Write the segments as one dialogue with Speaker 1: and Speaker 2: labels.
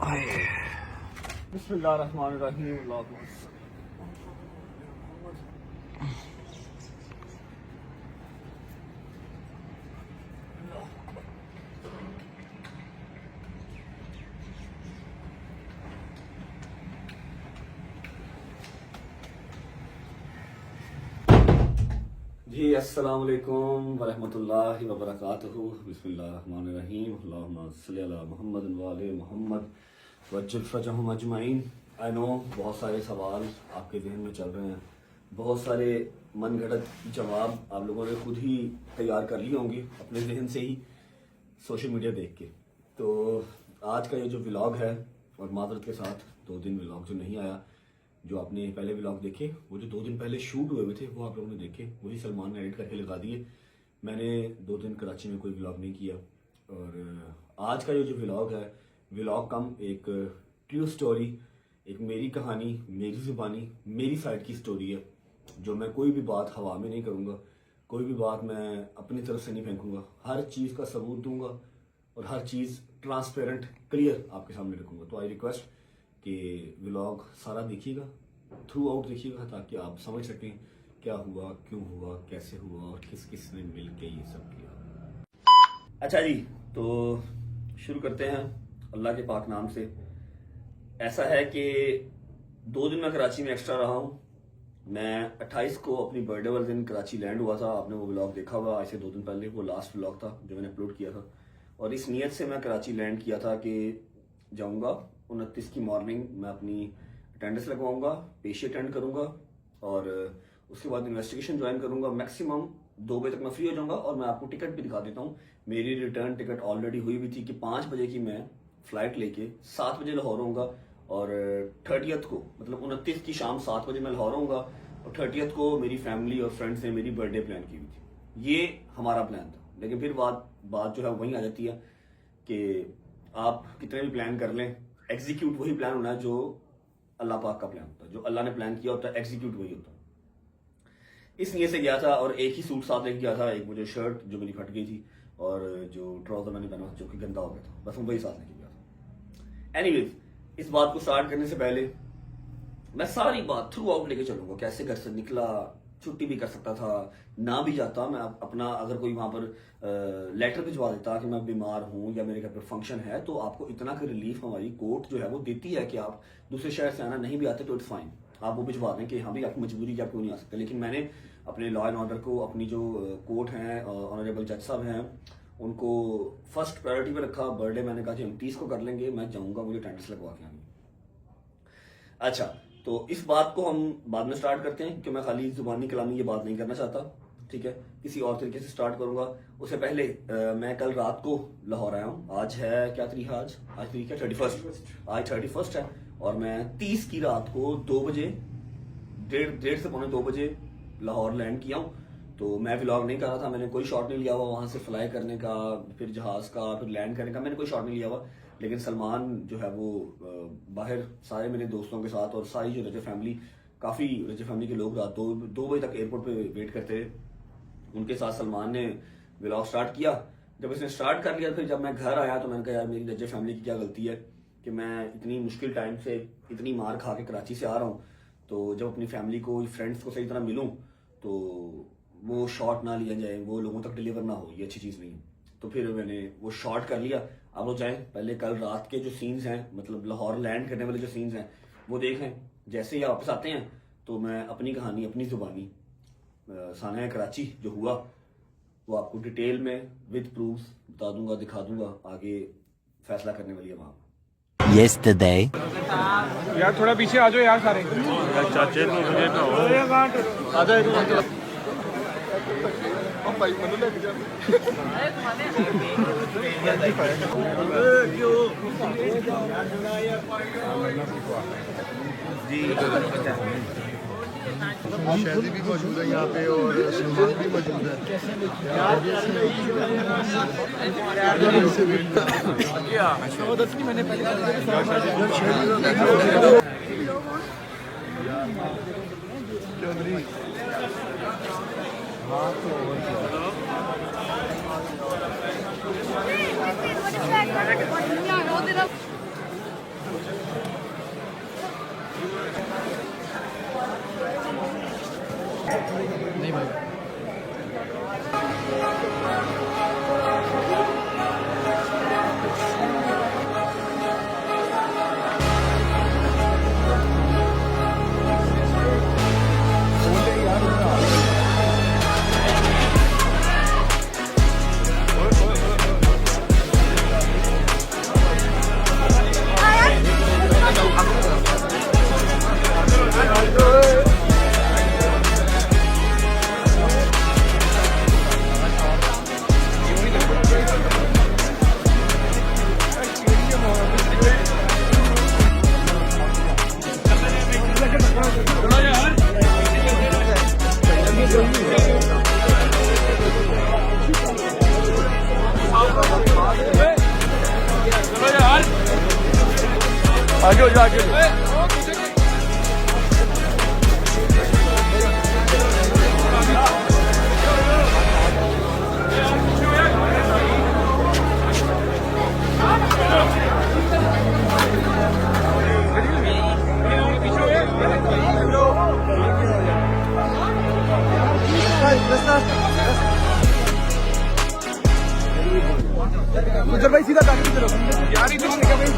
Speaker 1: बिस्मिल्लाहिर्रहमानिर्रहीम। जी अस्सलाम वालेकुम वरहमतुल्लाहि वबरकातुहू। बिस्मिल्लाहिर्रहमानिर्रहीम। अल्लाहुम्मा सल्ली अला मुहम्मद व आले मुहम्मद वज्जिल फरजहुम अजमईन। आई नो बहुत सारे सवाल आपके जहन में चल रहे हैं, बहुत सारे मनगढ़ंत जवाब आप लोगों ने खुद ही तैयार कर लिए होंगे अपने जहन से ही सोशल मीडिया देख के। तो आज का ये जो व्लॉग है, और माजरत के साथ 2 दिन व्लॉग जो नहीं आया, जो आपने पहले व्लॉग देखे वो जो 2 दिन पहले शूट हुए थे वो आप लोगों ने देखे, वही सलमान ने एडिट करके लगा दिए। मैंने 2 दिन कराची में कोई व्लॉग नहीं किया। और आज का ये जो व्लॉग है, व्लॉग कम एक ट्रू स्टोरी, एक मेरी कहानी, मेरी जुबानी, मेरी साइड की स्टोरी है, जो मैं कोई भी बात हवा में नहीं करूँगा, कोई भी बात मैं अपनी तरफ से नहीं फेंकूँगा, हर चीज़ का सबूत दूंगा और हर चीज़ ट्रांसपेरेंट क्लियर आपके सामने रखूँगा। तो आई रिक्वेस्ट कि व्लॉग सारा देखिएगा, थ्रू आउट देखिएगा, ताकि आप समझ सकें क्या हुआ, क्यों हुआ, कैसे हुआ और किस किस ने मिल के ये सब किया। अच्छा जी, तो शुरू करते हैं अल्लाह के पाक नाम से। ऐसा है कि 2 दिन मैं कराची में एक्स्ट्रा रहा हूँ। मैं 28 को अपनी बर्थडे वाले दिन कराची लैंड हुआ था। आपने वो व्लॉग देखा हुआ आज से 2 दिन पहले, वो लास्ट व्लॉग था जो मैंने अपलोड किया था। और इस नीयत से मैं कराची लैंड किया था कि जाऊँगा 29 की मॉर्निंग मैं अपनी अटेंडेंस लगवाऊंगा, पेशी अटेंड करूंगा और उसके बाद इन्वेस्टिगेशन ज्वाइन करूंगा। मैक्सिमम 2 बजे तक मैं फ्री हो जाऊंगा। और मैं आपको टिकट भी दिखा देता हूं, मेरी रिटर्न टिकट ऑलरेडी हुई भी थी कि 5 बजे की मैं फ्लाइट लेके 7 बजे लाहौर होऊंगा। और 30th को, मतलब 29 की शाम 7 बजे मैं लाहौर होऊंगा। और 30th को मेरी फैमिली और फ्रेंड्स ने मेरी बर्थडे प्लान की हुई थी। ये हमारा प्लान था। लेकिन फिर बात जो है वहीं आ जाती है कि आप कितने भी प्लान कर लें, एग्जीक्यूट वही प्लान होना है जो अल्लाह पाक का प्लान होता है। जो अल्लाह ने प्लान किया होता है, एग्जीक्यूट वही होता है। इस लिए से गया था और एक ही सूट साथ लेके गया था। एक मुझे शर्ट जो मेरी फट गई थी और जो ट्राउजर मैंने पहना जो कि गंदा हो गया था, बस मैं वही साथ लेके गया था। एनीवेज, इस बात को स्टार्ट करने से पहले मैं सारी बात थ्रू आउट लेके चलूंगा, कैसे घर से निकला, छुट्टी भी कर सकता था, ना भी जाता मैं अपना, अगर कोई वहां पर लेटर भिजवा देता कि मैं बीमार हूं या मेरे घर पर फंक्शन है, तो आपको इतना का रिलीफ हमारी कोर्ट जो है वो देती है कि आप दूसरे शहर से आना नहीं भी आते तो इट्स फाइन, आप वो भिजवा दें कि हाँ भी आपकी मजबूरी क्या, क्यों नहीं आ सकते। लेकिन मैंने अपने लॉ एंड ऑर्डर को, अपनी जो कोर्ट हैं, ऑनरेबल जज साहब हैं, उनको फर्स्ट प्रायोरिटी पे रखा। बर्थडे मैंने कहा कि 29 को कर लेंगे, मैं जाऊंगा, मुझे अटेंडेंस लगवा के आनी। अच्छा, तो इस बात को हम बाद में स्टार्ट करते हैं, क्योंकि मैं खाली जुबानी कलामी ये बात नहीं करना चाहता, ठीक है, किसी और तरीके से स्टार्ट करूंगा। उससे पहले मैं कल रात को लाहौर आया हूँ। आज है क्या तारीख है? आज तारीख है 31। आज 31 है और मैं 30 की रात को 2 बजे, डेढ़ से पौने 2 बजे लाहौर लैंड किया हूँ। तो मैं व्लॉग नहीं कर रहा था, मैंने कोई शॉट नहीं लिया हुआ वहां से फ्लाई करने का, फिर जहाज का, फिर लैंड करने का, मैंने कोई शॉट नहीं लिया हुआ। लेकिन सलमान जो है वो बाहर सारे मेरे दोस्तों के साथ और सारी जो रजब फैमिली, काफ़ी रजब फैमिली के लोग रात 2 बजे तक एयरपोर्ट पे वेट करते थे, उनके साथ सलमान ने व्लॉग स्टार्ट किया। जब इसने स्टार्ट कर लिया, फिर जब मैं घर आया तो मैंने कहा यार मेरी रजब फैमिली की क्या गलती है कि मैं इतनी मुश्किल टाइम से इतनी मार खा के कराची से आ रहा हूँ, तो जब अपनी फैमिली को, फ्रेंड्स को सही तरह मिलूँ तो वो शॉट ना लिया जाए, वो लोगों तक डिलीवर ना हो, ये अच्छी चीज़ नहीं है। तो फिर मैंने वो शॉट कर लिया। आप लोग जाएं, पहले कल रात के जो सीन्स हैं, मतलब लाहौर लैंड करने वाले जो सीन्स हैं वो देखें। जैसे ही वापस आते हैं तो मैं अपनी कहानी, अपनी जुबानी, साना कराची जो हुआ वो आपको डिटेल में विद प्रूफ्स बता दूंगा, दिखा दूंगा। आगे फैसला करने वाली है वहाँ।
Speaker 2: Yesterday.
Speaker 3: यार थोड़ा पीछे आ जाओ यार सारे।
Speaker 4: चाचे को मुझे ना हो
Speaker 3: आ जाओ भाई, मनु लग जा
Speaker 4: शादी भी मौजूद है यहाँ पे और सलमान भी मौजूद है।
Speaker 3: मैंने पहले आगे हो जाओ, आगे हो जाओ। उधर भाई सीधा गाड़ी की तरफ यार, इधर से क्या भाई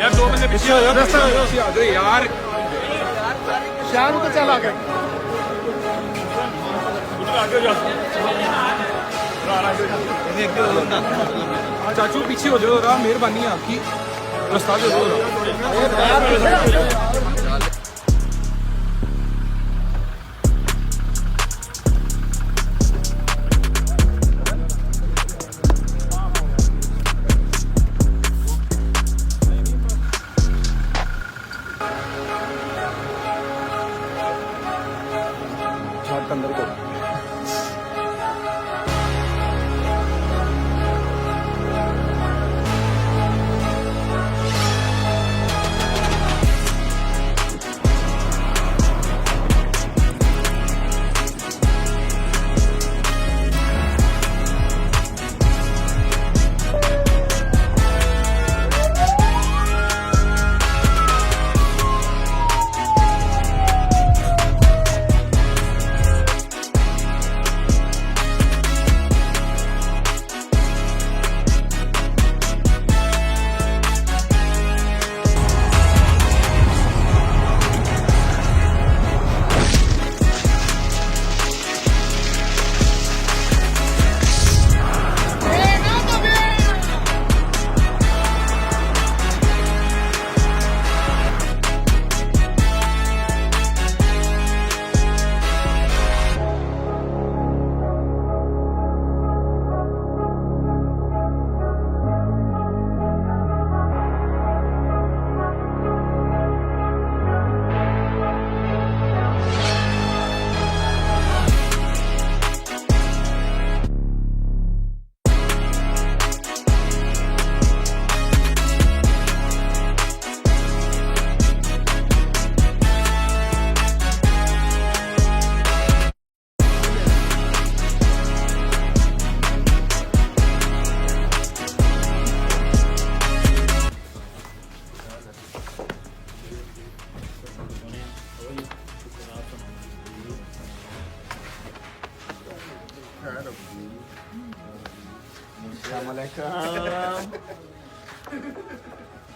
Speaker 3: यार 2 बंदे पीछे हो जाओ, रास्ता पीछे आ जाओ यार।
Speaker 4: शाम को चला गया
Speaker 3: उधर आगे हो जाओ। चाचू पीछे हो जाओ जरा, मेहरबानी है आपकी, रास्ता दे दो जरा। अंदर को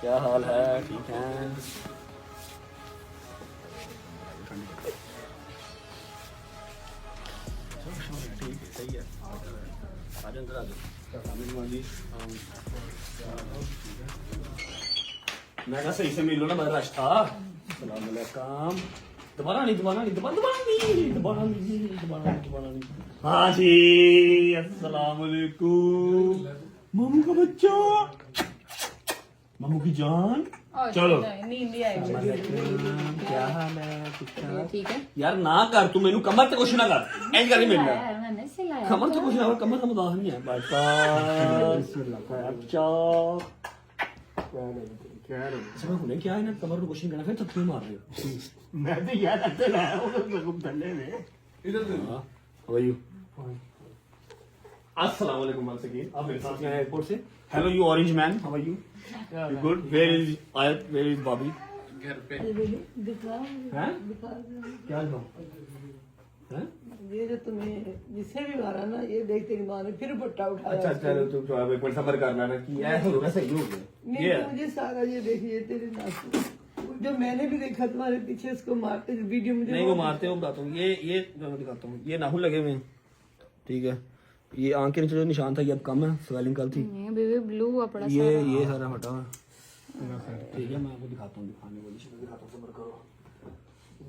Speaker 1: क्या हाल है? ठीक है। ठीक है, सही है। आ जाओ, अंदर आ जाओ। मैं कहा सही से मिल लो ना, मेरा रश था। सलाम अलैकुम। दोबारा नहीं, दोबारा नहीं, दोबारा नहीं, दोबारा नहीं, दोबारा नहीं, दोबारा नहीं। हाँ जी, अस्सलाम वालेकुम। मामू का बच्चा, मामू की जान। चलो, क्या हाल है?
Speaker 2: ठीक है
Speaker 1: यार ना कर तू, मैनू कमर ते कुछ ना कर, इंज कर नहीं मिलना।
Speaker 2: मैंने सिलाया
Speaker 1: कमर तो कुछ ना कर, कमर का मजाक नहीं है। अच्छा मैं हुने क्या है ना, कमर को कुछ नहीं करना, फिर थप्पड़ मार रहे हो।
Speaker 4: मैं तो यार ऐसे लाया हूँ धंधे में
Speaker 1: हाउ आर यू? अस्सलाम वालेकुम वंस अगेन। आप मेरे साथ हैं एयरपोर्ट से। Hello you orange man, how are you? Good. Where is Ayat, where is Bobby?
Speaker 3: घर पे
Speaker 1: हैं? क्या दिखाऊं? हैं?
Speaker 5: ये जो तुम्हें जिससे भी मारा ना, ये देख तेरी माँ ने फिर पट्टा उठाया।
Speaker 1: अच्छा चलो तुम तो एक मिनट सबर करना ना कि ऐसा होगा, सही हो गया।
Speaker 5: नहीं तो मुझे सारा ये देखिए तेरे नाखून, जो मैंने भी देखा तुम्हारे पीछे इसको मारते वीडियो मुझे
Speaker 1: नहीं वो मारते हो, बताता हूँ। ये जो मैं दिखाता हूँ, ये नाखून लगे हुए हैं, ठीक है। ये आंख के नीचे जो निशान था ये अब कम है, स्वेलिंग कल थी।
Speaker 2: बेबी ब्लू अपना
Speaker 1: ये सारा हटा हुआ है। ठीक है मैं आपको दिखाता हूँ, दिखाने वाली चीजें दिखाता हूँ, सब्र करो।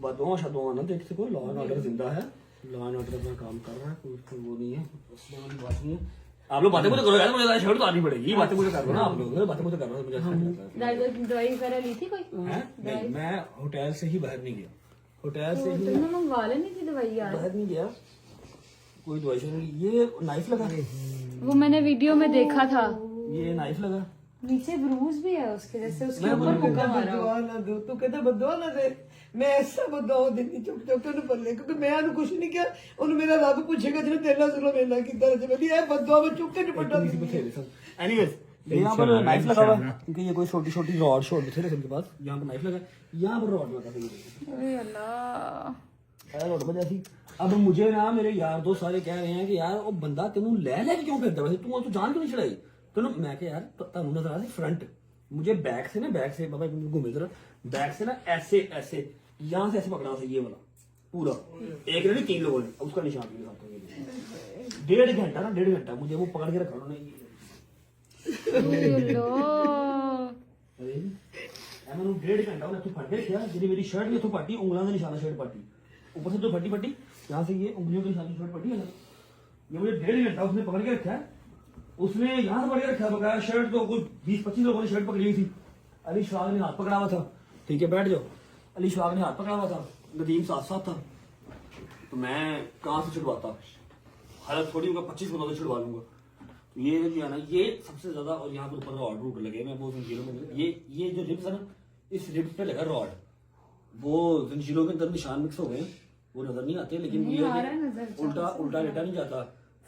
Speaker 1: बदुआ शदुआ ना देख सको, लॉ एंड ऑर्डर जिंदा है। लॉ एंड ऑर्डर अपना काम कर रहा है, कोई वो नहीं है, उसमें वाली बात नहीं है। आप लोग बातें मुझे करो यार, मुझे शर्ट उतारनी पड़ेगी, बातें मुझे कर रहे हो ना आप लोग, बातें मुझे कर रहे हो, मुझे अच्छा नहीं लगता।
Speaker 2: दवाई वगैरह ली थी कोई?
Speaker 1: है नहीं, मैं होटल से ही बाहर नहीं गया, होटल से ही
Speaker 2: तुमने मंगवा लेनी थी दवाई यार।
Speaker 1: बाहर नहीं गया, कोई दवाई से नहीं। ये नाइफ लगा,
Speaker 2: वो मैंने वीडियो में देखा था,
Speaker 1: ये नाइफ लगा,
Speaker 2: नीचे ब्रूज भी है उसके, जैसे उसके
Speaker 1: मैं
Speaker 2: ऊपर
Speaker 1: बोलूँ
Speaker 2: मुक्का मारा हो।
Speaker 5: बददुआ ना दो, तू कहता बददुआ ना दे, मैं ऐसा बददुआ देनी चुप चुप के ਉਹਨੂੰ ਪੱਲੇ, ਕਿਉਂਕਿ ਮੈਂ ਉਹਨੂੰ ਕੁਝ ਨਹੀਂ ਕਿਹਾ, ਉਹਨੂੰ ਮੇਰਾ ਰੱਬ ਪੁੱਛੇਗਾ ਜਿਹਨੇ ਤੇਰੇ ਨਾਲ ਜ਼ੁਲਮ ਇੰਨਾ ਕੀਤਾ ਤੇ ਮੈਂ ਇਹ ਬਦਦੁਆ ਮੈਂ ਚੁੱਕ ਕੇ ਨਿਪਟਾ दी।
Speaker 1: बथेरे सब। एनीवेज यहाँ पर नाइफ लगा हुआ है, क्योंकि ये कोई छोटी छोटी रॉड शॉट बथेरे सबके पास, यहाँ पर नाइफ लगा, यहाँ पर रॉड लगा था,
Speaker 2: अरे अल्लाह।
Speaker 1: रॉड बजा थी। अब मुझे ना मेरे यार दोस्त सारे कह रहे हैं कि यार वो बंदा तेनू ले ले क्यों फिरदा वैसे, तू तो जान क्यों नहीं चढ़ाई तेनू। मैं क्या यार तुहानू नजर आ रही फ्रंट, मुझे बैक से ना, बैक से बाबा घूमे जरा, बैक से ना ऐसे ऐसे यहाँ से ऐसे पकड़ा था, ये वाला पूरा एक ने नहीं 3 लोगों ने उसका निशान भी साथ में। 1.5 घंटा ना, 1.5 घंटा मुझे वो पकड़ के रखा उन्होंने। मैंने 1.5 घंटा उन्हें इत्थों फड़ के रखा, जी मेरी शर्ट भी इत्थों पाटी, उंगलों के निशान शर्ट पाटी, ऊपर से तो फटी फटी, यहाँ से ये उंगलियों के निशान शर्ट पटी है। ये मुझे 1.5 घंटा उसने पकड़ के रखा है, उसने यहाँ से पकड़ के रखा, बकाया शर्ट तो कुछ 20-25 लोगों ने शर्ट पकड़ी हुई थी। अली शवाग ने हाथ पकड़ा हुआ था, ठीक है बैठ जाओ, अली शवाग ने हाथ पकड़ा हुआ था, नदीम साथ साथ था, तो मैं कहाँ से छुड़वाता, हालत थोड़ी होगा 25 बंदों से छुड़वा लूंगा। तो ये जो है ना, ये सबसे ज्यादा, और यहाँ पर ऊपर रॉड रूट लगे, मैं वो जंजीरों में, ये जो रिब्स है ना, इस रिब्स पे लगा रॉड, वो जंजीरों के अंदर निशान मिक्स हो गए, वो नजर नहीं आते, लेकिन ये उल्टा उल्टा लेटा नहीं जाता,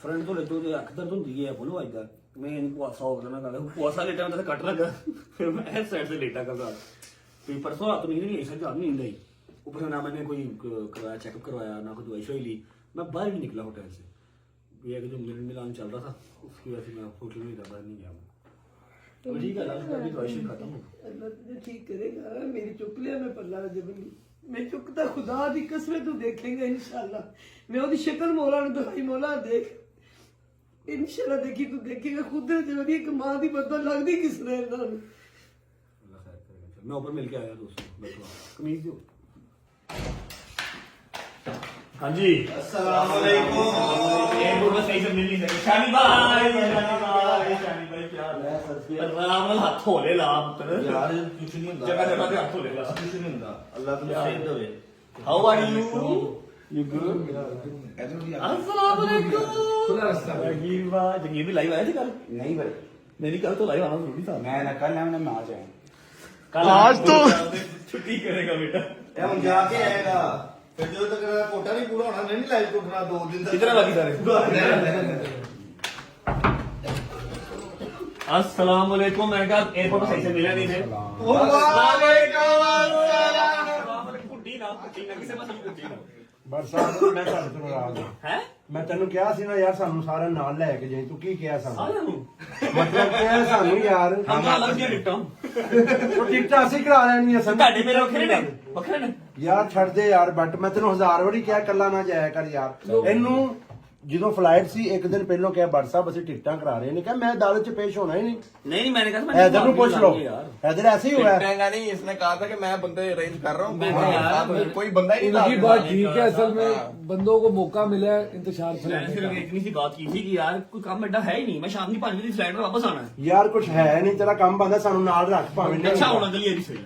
Speaker 1: फ्रंट तो लेटो जो अख दर्द होती है बोलो आज मैं इन कुआसा हो गया ना, कुआसा लेटा मैं कट लगा, फिर मैं साइड से लेटा कर रहा, फिर परसों रात नींद नहीं आई, सर रात नींद आई, ऊपर से ना मैंने कोई करवाया, चेकअप करवाया, ना कोई दवाई शवाई ली, मैं बाहर नहीं निकला होटल से। ये जो मिलान चल रहा था उसकी वजह से मैं होटल में बाहर नहीं गया। तो ठीक है, अभी दवाई शवाई खत्म हो,
Speaker 5: अल्लाह तुझे ठीक करेगा। मेरी चुक लिया मैं पल्ला जबली, मैं चुकता खुदा दी कसम तू देखेगा इंशाल्लाह। मैं ओदी शक्ल मौला ने दिखाई, मौला देख इंशाल्लाह, देखी तू देखेगा खुद जबरी एक मां दी बदल लगदी किस ने इन्हां नूं।
Speaker 1: अल्लाह खैर करेगा। मैं ऊपर मिल के आया दोस्तों, बैठो कमीज दो। हाँ जी अस्सलाम वालेकुम। एक बार सही से मिल नहीं सके। शानी भाई क्या हाल है? आराम नाल हाथ धोले ला पुत्र यार, कुछ नहीं ਹੁੰਦਾ जगह जगह पे हाथ धोले ला, कुछ नहीं ਹੁੰਦਾ, अल्लाह तुम्हें सेहत देवे। How are you? You good? अस्सलाम वालेकुम। खुला रास्ता जगीर भी लाइव आया थी कल? नहीं भाई, मेरी कल तो लाइव आना जरूरी था। मैं ना कल मैं आ जाए कल, आज तो छुट्टी करेगा बेटा, ये हम जाके आएगा, फिर जो तक कोटा नहीं पूरा होना नहीं लाइव को उठना 2 दिन तक। कितना बाकी सारे? अस्सलाम वालेकुम। मैंने कहा एयरपोर्ट पर सही से मिला नहीं थे। वालेकुम अस्सलाम। कुट्टी ना किसे पसंद कुट्टी ना
Speaker 6: बरसात मैं ਤੁਹਾਡੇ ਤੋਂ ਨਾਰਾਜ਼ ਹਾਂ।
Speaker 1: है
Speaker 6: ਮੈਂ ਤੈਨੂੰ ਕਿਹਾ ਸੀ ਨਾ ਯਾਰ ਸਾਨੂੰ ਸਾਰਿਆਂ ਨਾਲ ਲੈ ਕੇ ਜਾਈਂ, ਤੂੰ ਕੀ ਕਿਹਾ ਸਾਨੂੰ?
Speaker 1: सारे ਨੂੰ
Speaker 6: ਮਤਲਬ ਕਿਹਾ ਸਾਨੂੰ ਯਾਰ,
Speaker 1: हम तो अलग दिया टिकटों
Speaker 6: ਉਹ ਟਿਕਟਾਂ ਅਸੀਂ ਕਰਾ ਲੈਣੀਆਂ ਸਾਨੂੰ।
Speaker 1: ਤੁਹਾਡੇ ਮੇਰੇ ਵੱਖਰੇ ਨੇ
Speaker 6: ਯਾਰ ਛੱਡ ਦੇ ਯਾਰ, ਬਟ ਮੈਂ ਤੈਨੂੰ 1000 ਵਾਰੀ ਕਿਹਾ ਕੱਲਾ ਨਾ ਜਾਇਆ ਕਰ ਯਾਰ। ਇਹਨੂੰ ਜਦੋਂ ਫਲਾਈਟ ਸੀ ਇੱਕ ਦਿਨ ਪਹਿਲਾਂ ਕਿਹਾ ਬਟ ਸਾਹਿਬ ਅਸੀਂ ਟਿਕਟਾਂ ਕਰਾ ਰਹੇ ਨੇ, ਕਿਹਾ मैं अदालत ਚ पेश होना ही नहीं।
Speaker 1: नहीं मैंने कहा
Speaker 6: इधर ਨੂੰ पूछ लो, इधर ऐसे ही हुआ है।
Speaker 4: महंगा नहीं, इसने कहा था कि मैं बंदे अरेंज कर रहा
Speaker 1: मैं
Speaker 4: हूँ,
Speaker 1: यार
Speaker 4: कोई बंदा ही
Speaker 3: इनकी
Speaker 4: नहीं
Speaker 3: बात ठीक है, असल में बंदों को मौका मिला है इंतजार
Speaker 1: मैंने
Speaker 3: से।
Speaker 1: सिर्फ इतनी सी बात की थी कि यार कोई काम एडा है ही नहीं, मैं शाम की 5 बजे फ्लाइट में वापस आना है।
Speaker 6: यार कुछ है नहीं, तेरा काम बंदा ਸਾਨੂੰ ਨਾਲ ਰੱਖ ਭਾਵੇਂ ਨਹੀਂ।
Speaker 1: अच्छा होना चाहिए सही।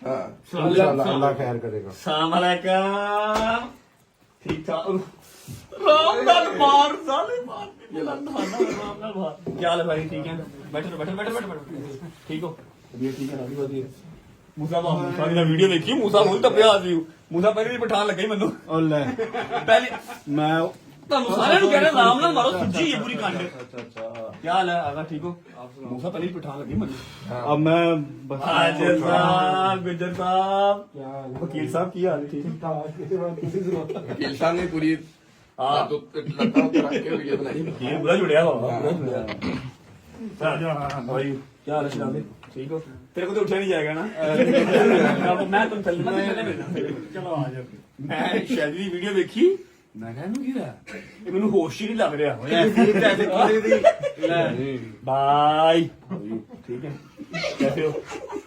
Speaker 6: हाँ, इंशाल्लाह अल्लाह खैर करेगा।
Speaker 1: अस्सलाम वालेकुम। ठीक ठाक रामदान मार साले मार के रामदान मार। क्या हाल है भाई? ठीक है, बैठो बैठो बैठो बैठो, ठीक हो? ये ठीक है ना? ਵਧੀਆ मूसा मूसा की वीडियो देखी, मूसा बहुत तपिया ਸੀ। मूसा ਪਹਿਲੇ ਹੀ ਪਠਾਨ ਲੱਗਾ ਹੀ ਮੈਨੂੰ।
Speaker 6: ओ ले
Speaker 1: ਪਹਿਲੇ
Speaker 6: मैं
Speaker 1: ਤੁਹਾਨੂੰ ਸਾਰਿਆਂ ਨੂੰ ਕਹਿੰਦਾ ਰਾਮ ਨਾਲ ਮਾਰੋ, ਸੁੱਜੀ ਹੈ ਪੂਰੀ ਕੰਡ। क्या हाल है? आगा ठीक हो? मूसा ਪਹਿਲੇ ਹੀ ਪਠਾਨ ਲੱਗੀ ਮੈਨੂੰ।
Speaker 6: अब मैं
Speaker 1: हाजिर साहब, गुजर साहब, वकील साहब की हाल ठीक?
Speaker 4: वकील साहब ने पूरी
Speaker 1: हाँ
Speaker 4: लता उतर के वीडियो बनाई।
Speaker 1: ये पूरा जुड़िया बाबा, पूरा जुड़िया। भाई क्या हाल है शराबी? ठीक हो? तेरे को तो उठा नहीं जाएगा ना? मैं तुम चलना चलो आ जाओ। मैं शायद की वीडियो देखी, मैं कहूँ की है ये मैंने होश ही नहीं लग रहा भाई। ठीक है, कैसे हो?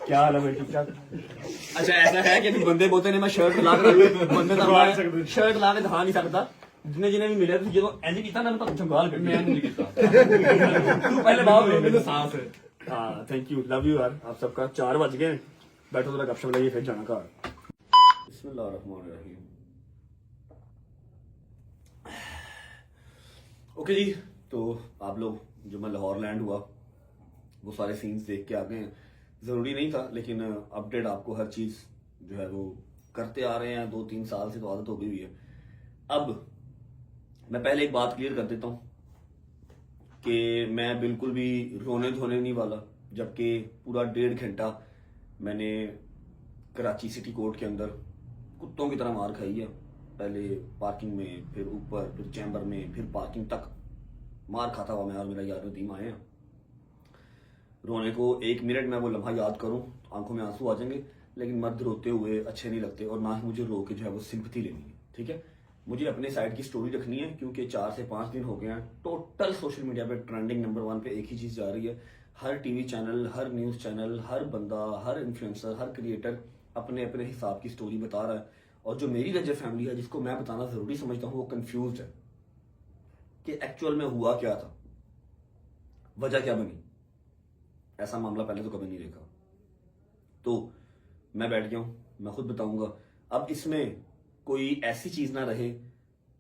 Speaker 1: क्या हाल है भाई? ठीक ठाक? अच्छा ऐसा है कि बंदे बोलते ने मैं शर्ट ला के बंदे शर्ट ला के दिखा नहीं सकता, जिन्हें जिन्हें भी मिले तुझे तो ऐसे कीता ना मैं तो जंगाल कर
Speaker 3: मैं नहीं कीता
Speaker 1: तू पहले बाप ले
Speaker 3: मेरे सांस है
Speaker 1: हाँ थैंक यू लव यू यार आप सबका 4 बज गए बैठो थोड़ा गपशप लगाइए फिर जाना घर बिस्मिल्लाहिर्रहमानिर्रहीम ओके जी तो आप लोग जो मैं लाहौर लैंड हुआ वो सारे सीन्स देख के आ गए हैं ज़रूरी नहीं था लेकिन अपडेट आपको हर चीज़ जो है वो करते आ रहे हैं 2-3 साल से तो आदत हो गई हुई है। अब मैं पहले एक बात क्लियर कर देता हूँ कि मैं बिल्कुल भी रोने धोने नहीं वाला, जबकि पूरा 1.5 घंटा मैंने कराची सिटी कोर्ट के अंदर कुत्तों की तरह मार खाई है। पहले पार्किंग में, फिर ऊपर, फिर चैम्बर में, फिर पार्किंग तक मार खाता हुआ मैं और मेरा यार नदीम आए हैं। रोने को 1 मिनट में वो लम्हा याद करूं आंखों में आंसू आ जाएंगे, लेकिन मर्द रोते हुए अच्छे नहीं लगते और ना ही मुझे रो के जो है वो सिंपैथी लेनी है। ठीक है, मुझे अपने साइड की स्टोरी रखनी है क्योंकि 4 से 5 दिन हो गए हैं टोटल सोशल मीडिया पे ट्रेंडिंग नंबर 1 पे एक ही चीज जा रही है। हर टीवी चैनल, हर न्यूज चैनल, हर बंदा, हर इन्फ्लुएंसर, हर क्रिएटर अपने अपने हिसाब की स्टोरी बता रहा है और जो मेरी रजर फैमिली है जिसको मैं बताना जरूरी समझता हूँ वो कंफ्यूज है कि एक्चुअल में हुआ क्या था, वजह क्या बनी। ऐसा मामला पहले तो कभी नहीं देखा, तो मैं बैठ गया हूं, मैं खुद बताऊंगा। अब इसमें कोई ऐसी चीज ना रहे,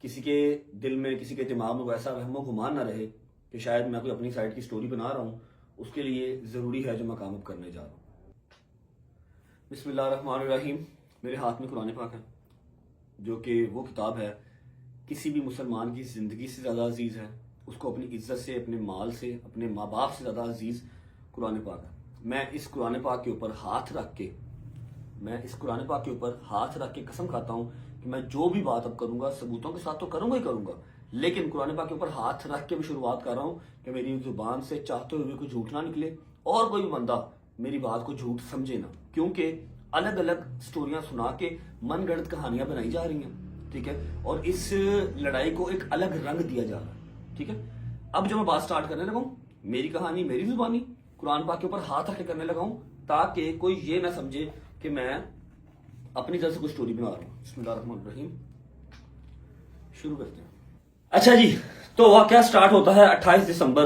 Speaker 1: किसी के दिल में, किसी के दिमाग में वैसा वहमो गुमान ना रहे कि शायद मैं कोई अपनी साइड की स्टोरी बना रहा हूं। उसके लिए जरूरी है जो मैं काम अब करने जा रहा हूं। बिस्मिल्लाहिर्रहमानिर्रहीम। मेरे हाथ में कुरान पाक है जो कि वो किताब है किसी भी मुसलमान की जिंदगी से ज्यादा अजीज है, उसको अपनी इज्जत से, अपने माल से, अपने माँ बाप से ज्यादा अजीज कुरान पाक है। मैं इस कुरान पाक के ऊपर हाथ रख के कसम खाता हूं कि मैं जो भी बात अब करूंगा सबूतों के साथ तो करूंगा ही करूंगा, लेकिन कुरान पाक के ऊपर हाथ रख के भी शुरुआत कर रहा हूं कि मेरी जुबान से चाहते हुए कोई झूठ ना निकले और कोई भी बंदा मेरी बात को झूठ समझे ना, क्योंकि अलग अलग स्टोरियां सुना के मनगढ़ंत कहानियां बनाई जा रही हैं। ठीक है, और इस लड़ाई को एक अलग रंग दिया जा रहा है। ठीक है, अब जो मैं बात स्टार्ट करने लगा हूं, मेरी कहानी, मेरी जुबानी कुरान पाक के ऊपर हाथ रख के करने लगा हूं ताकि कोई ये ना समझे कि मैं अपनी तरफ से कुछ स्टोरी बना रहा हूं। बिस्मिल्लाहिर्रहमानिर्रहीम, शुरू करते हैं। अच्छा जी, तो वाकया स्टार्ट होता है 28 दिसंबर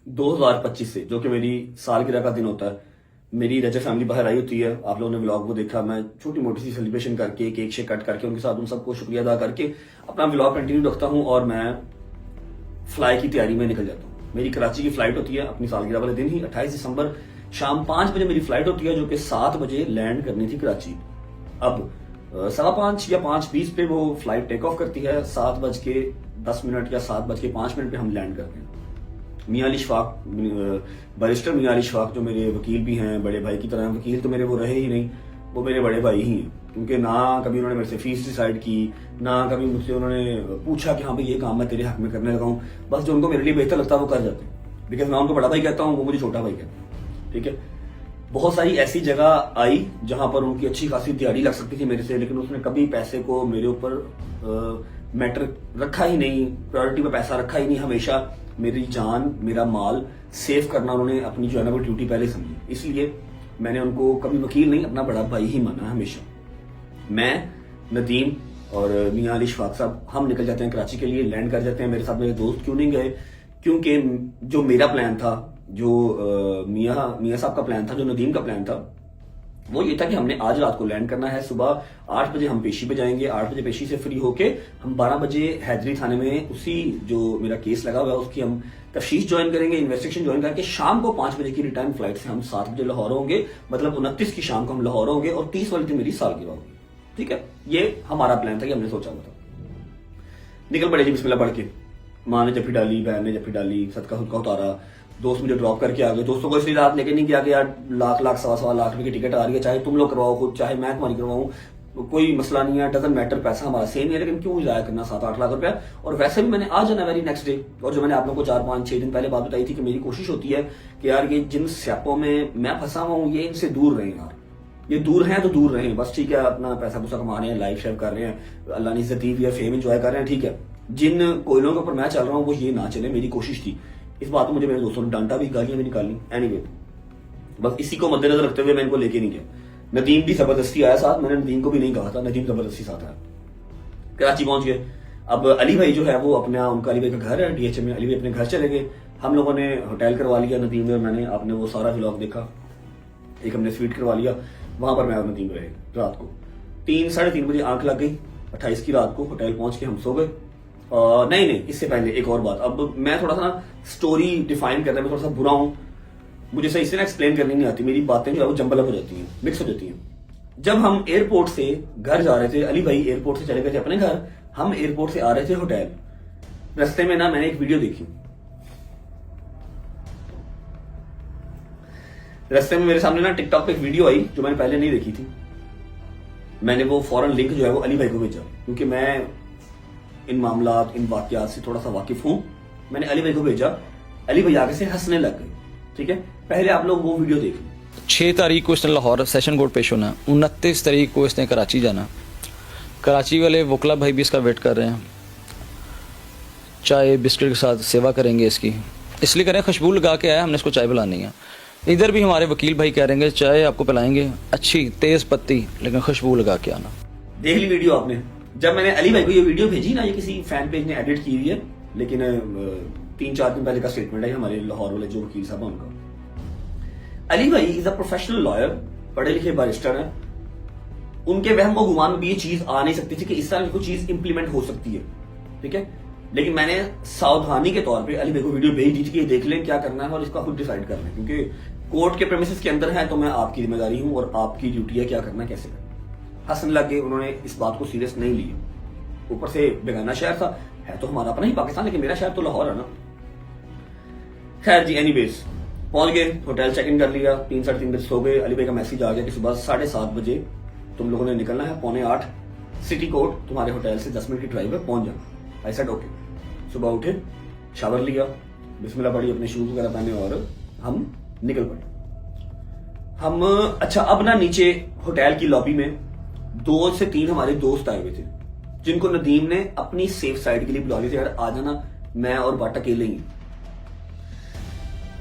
Speaker 1: 2025 से, जो कि मेरी सालगिरह का दिन होता है। मेरी रजर फैमिली बाहर आई होती है, आप लोगों ने व्लॉग को देखा। मैं छोटी मोटी सी सेलिब्रेशन करके, केक शेक कट करके उनके साथ उन सबको शुक्रिया अदा करके अपना व्लॉग कंटिन्यू रखता हूं और मैं फ्लाई की तैयारी में निकल जाता हूं। मेरी कराची की फ्लाइट होती है अपनी सालगिरह वाले दिन ही, 28 दिसंबर शाम 5 बजे मेरी फ्लाइट होती है जो कि 7 बजे लैंड करनी थी कराची। अब 5:15 या 5:20 पे वो फ्लाइट टेक ऑफ करती है, 7:10 या 7:05 पे हम लैंड करते हैं। मियां अली इशफाक, बैरिस्टर मियां अली इशफाक जो मेरे वकील भी हैं, बड़े भाई की तरह, वकील तो मेरे वो रहे ही नहीं, वो मेरे बड़े भाई ही हैं, क्योंकि ना कभी उन्होंने मेरे से फीस डिसाइड की, ना कभी मुझसे उन्होंने पूछा कि हाँ भाई ये काम मैं तेरे हक में करने लगा हूँ। बस जो उनको मेरे लिए बेहतर लगता है वो कर जाते हैं, बिकॉज मैं उनको बड़ा भाई कहता हूँ, वो मुझे छोटा भाई कहता है। ठीक है, बहुत सारी ऐसी जगह आई जहां पर उनकी अच्छी खासी तैयारी लग सकती थी मेरे से, लेकिन उसने कभी पैसे को मेरे ऊपर मैटर रखा ही नहीं, प्रायोरिटी पे पैसा रखा ही नहीं। हमेशा मेरी जान, मेरा माल सेव करना उन्होंने अपनी जो है ना वो ड्यूटी पहले समझी, इसलिए मैंने उनको कभी वकील नहीं, अपना बड़ा भाई ही माना हमेशा। मैं, नदीम और मियां अली इशफाक साहब हम निकल जाते हैं कराची के लिए, लैंड कर जाते हैं। मेरे साथ मेरे दोस्त क्यों नहीं गए, क्योंकि जो मेरा प्लान था, जो मियां साहब का प्लान था, जो नदीम का प्लान था, वो ये था कि हमने आज रात को लैंड करना है। सुबह 8 बजे हम पेशी पे जाएंगे, 8 बजे पेशी से फ्री होके हम 12 बजे हैदरी थाने में उसी जो मेरा केस लगा हुआ है उसकी हम तफ्तीश ज्वाइन करेंगे, इन्वेस्टिगेशन ज्वाइन करके शाम को 5 बजे की रिटर्न फ्लाइट से हम 7 बजे लाहौर होंगे, मतलब 29 की शाम को हम लाहौर होंगे और 30 वाली दिन मेरी सालगिरह होगी। ठीक है, ये हमारा प्लान था, कि हमने सोचा हुआ था। निकल पड़े जी बिस्मिल्लाह पढ़ के। माँ ने जफ्फी डाली, बहन ने जफ्फी डाली, सदका खुदका उतारा, दोस्त मुझे ड्रॉप करके आ गए। दोस्तों को इसलिए रात लेके नहीं गया कि यार लाख सवा लाख रुपए की टिकट आ रही है, चाहे तुम लोग करवाओ खुद, चाहे मैं तुम्हारी करवाऊं, कोई मसला नहीं है, डजंट मैटर, पैसा हमारा सेम है, लेकिन क्यों जाया करना 7-8 लाख रुपया। और वैसे भी मैंने आ जाना वेरी नेक्स्ट डे। और जो मैंने आप लोगों को 4-5-6 दिन पहले बात बताई थी कि मेरी कोशिश होती है कि यार ये जिन स्यापों में मैं फंसा हुआ हूँ, ये इनसे दूर रहें यार, ये दूर हैं तो दूर रहें बस। ठीक है, अपना पैसा पूसा कमा रहे हैं, लाइफ शेयर कर रहे हैं, अल्लाह ने इज्जत दी हुई है, फेम एंजॉय कर रहे हैं, ठीक है। जिन कोयलों के ऊपर मैं चल रहा हूँ वो ये ना चले, मेरी कोशिश थी। इस बात को मुझे मेरे दोस्तों ने डांटा भी, गालियां भी निकाली। एनीवे, बस इसी को मद्देनजर रखते हुए मैं इनको लेके नहीं गया। नदीम भी जबरदस्ती आया साथ, मैंने नदीम को भी नहीं कहा था, नदीम जबरदस्ती साथ आया। कराची पहुंच गए, अब अली भाई जो है वो अपना, उनका अली भाई का घर है DHM में, अली भाई अपने घर चले गए, हम लोगों ने होटल करवा लिया नदीम में और मैंने, आपने वो सारा व्लॉग देखा, एक हमने स्वीट करवा लिया, वहां पर मैं और नदीम रहे रात को 3-3:30 बजे आंख लग गई 28 की रात को, होटल पहुंच के हम सो गए। नहीं इससे पहले एक और बात, अब मैं थोड़ा सा ना स्टोरी डिफाइन करने में थोड़ा सा बुरा हूं, मुझे सही से ना एक्सप्लेन करनी नहीं आती, मेरी बातें जो है वो जंबल हो जाती हैं, मिक्स हो जाती हैं। जब हम एयरपोर्ट से घर जा रहे थे, अली भाई एयरपोर्ट से चले गए थे अपने घर, हम एयरपोर्ट से आ रहे थे होटल, रास्ते में ना मैंने एक वीडियो देखी, रास्ते में मेरे सामने ना टिकटॉक पे एक वीडियो आई जो मैंने पहले नहीं देखी थी, मैंने वो फौरन लिंक जो है वो अली भाई को भेजा, क्योंकि मैं इन मामलात, इन वाकयात से थोड़ा सा वाकिफ हूं, मैंने अली भाई को भेजा, अली भाई आगे से हंसने लग गए। ठीक है, पहले आप लोग वो वीडियो देख लें।
Speaker 7: 6 तारीख को इसने लाहौर सेशन कोर्ट पेश होना, 29 तारीख को इसने कराची जाना, कराची वाले वकला भाई भी इसका वेट कर रहे हैं, चाय बिस्किट के साथ सेवा करेंगे इसकी, इसलिए करें खुशबू लगा के आया, हमने इसको चाय पिलानी है। इधर भी हमारे वकील भाई कह रहे हैं चाय आपको पिलाएंगे अच्छी तेज पत्ती, लेकिन खुशबू लगा के आना।
Speaker 1: देख ली वीडियो आपने? जब मैंने अली भाई को ये वीडियो भेजी ना, ये किसी फैन पेज ने एडिट की हुई है, लेकिन 3-4 दिन पहले का स्टेटमेंट है हमारे लाहौर वाले जो वकील साहब हैं उनका। अली भाई इज अ प्रोफेशनल लॉयर, पढ़े लिखे बैरिस्टर हैं, उनके वहम व गुमान में भी ये चीज आ नहीं सकती थी कि इस तरह की कोई चीज इंप्लीमेंट हो सकती है। ठीक है, लेकिन मैंने सावधानी के तौर पे अली भाई को वीडियो भेज दी थी कि देख लें क्या करना है और इसका खुद डिसाइड कर लें, क्योंकि कोर्ट के प्रेमिसेस के अंदर है तो मैं आपकी जिम्मेदारी हूं और आपकी ड्यूटी है क्या करना है कैसे करना। हंसने लग गए, उन्होंने इस बात को सीरियस नहीं लिया, ऊपर से बेगाना शहर था, है तो हमारा अपना ही पाकिस्तान, लेकिन मेरा शहर तो लाहौर है ना। खैर जी, एनीवेज पहुंच गए, होटल चेक इन कर लिया, 3-3:30 बजे सो गए। अली भाई का मैसेज आ गया कि सुबह 7:30 बजे तुम लोगों ने निकलना है, 7:45 सिटी कोर्ट तुम्हारे होटल से 10 मिनट की ड्राइव है, पहुंच जाना। I said okay. सुबह उठे, शावर लिया, बिस्मिल्लाह पढ़ी, अपने शूज वगैरह पहने और हम निकल पड़े। हम अच्छा, अब ना नीचे होटल की लॉबी में 2 से 3 हमारे दोस्त आए हुए थे, जिनको नदीम ने अपनी सेफ साइड के लिए बुला लिया था, यार आ जाना, मैं और बाट अकेले ही।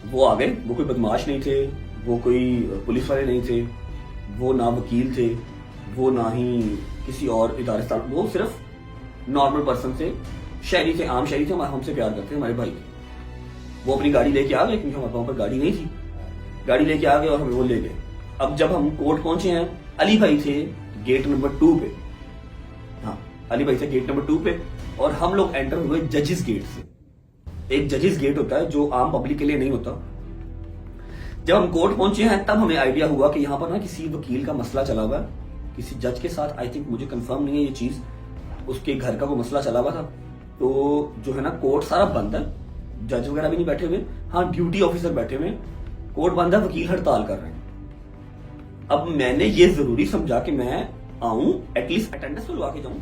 Speaker 1: वो आ गए, वो कोई बदमाश नहीं थे, वो कोई पुलिस वाले नहीं थे, वो ना वकील थे, वो ना ही किसी और इदारे से, वो सिर्फ नॉर्मल पर्सन थे, शहरी थे, आम शहरी थे, हमसे प्यार करते हमारे भाई थे। वो अपनी गाड़ी लेके आ गए, क्योंकि हमारे वहां पर गाड़ी नहीं थी, गाड़ी लेके आ गए और हमें वो ले गए। अब जब हम कोर्ट पहुंचे हैं, अली भाई थे गेट नंबर 2 पे, हाँ अली भाई थे गेट नंबर 2 पे, और हम लोग एंटर हुए जजेस गेट से। एक जजेस गेट होता है जो आम पब्लिक के लिए नहीं होता। जब हम कोर्ट पहुंचे हैं तब हमें आइडिया हुआ कि यहाँ पर ना किसी वकील का मसला चला हुआ है, किसी जज के साथ, आई थिंक, मुझे कंफर्म नहीं है ये चीज, उसके घर का वो मसला चला हुआ था। तो जो है ना, कोर्ट सारा बंद है, जज वगैरह भी नहीं बैठे हुए, हाँ ड्यूटी ऑफिसर बैठे हुए, कोर्ट बंद है, वकील हड़ताल कर रहे हैं। अब मैंने ये जरूरी समझा कि मैं आऊं, एटलीस्ट अटेंडेंस तो लगा के जाऊं,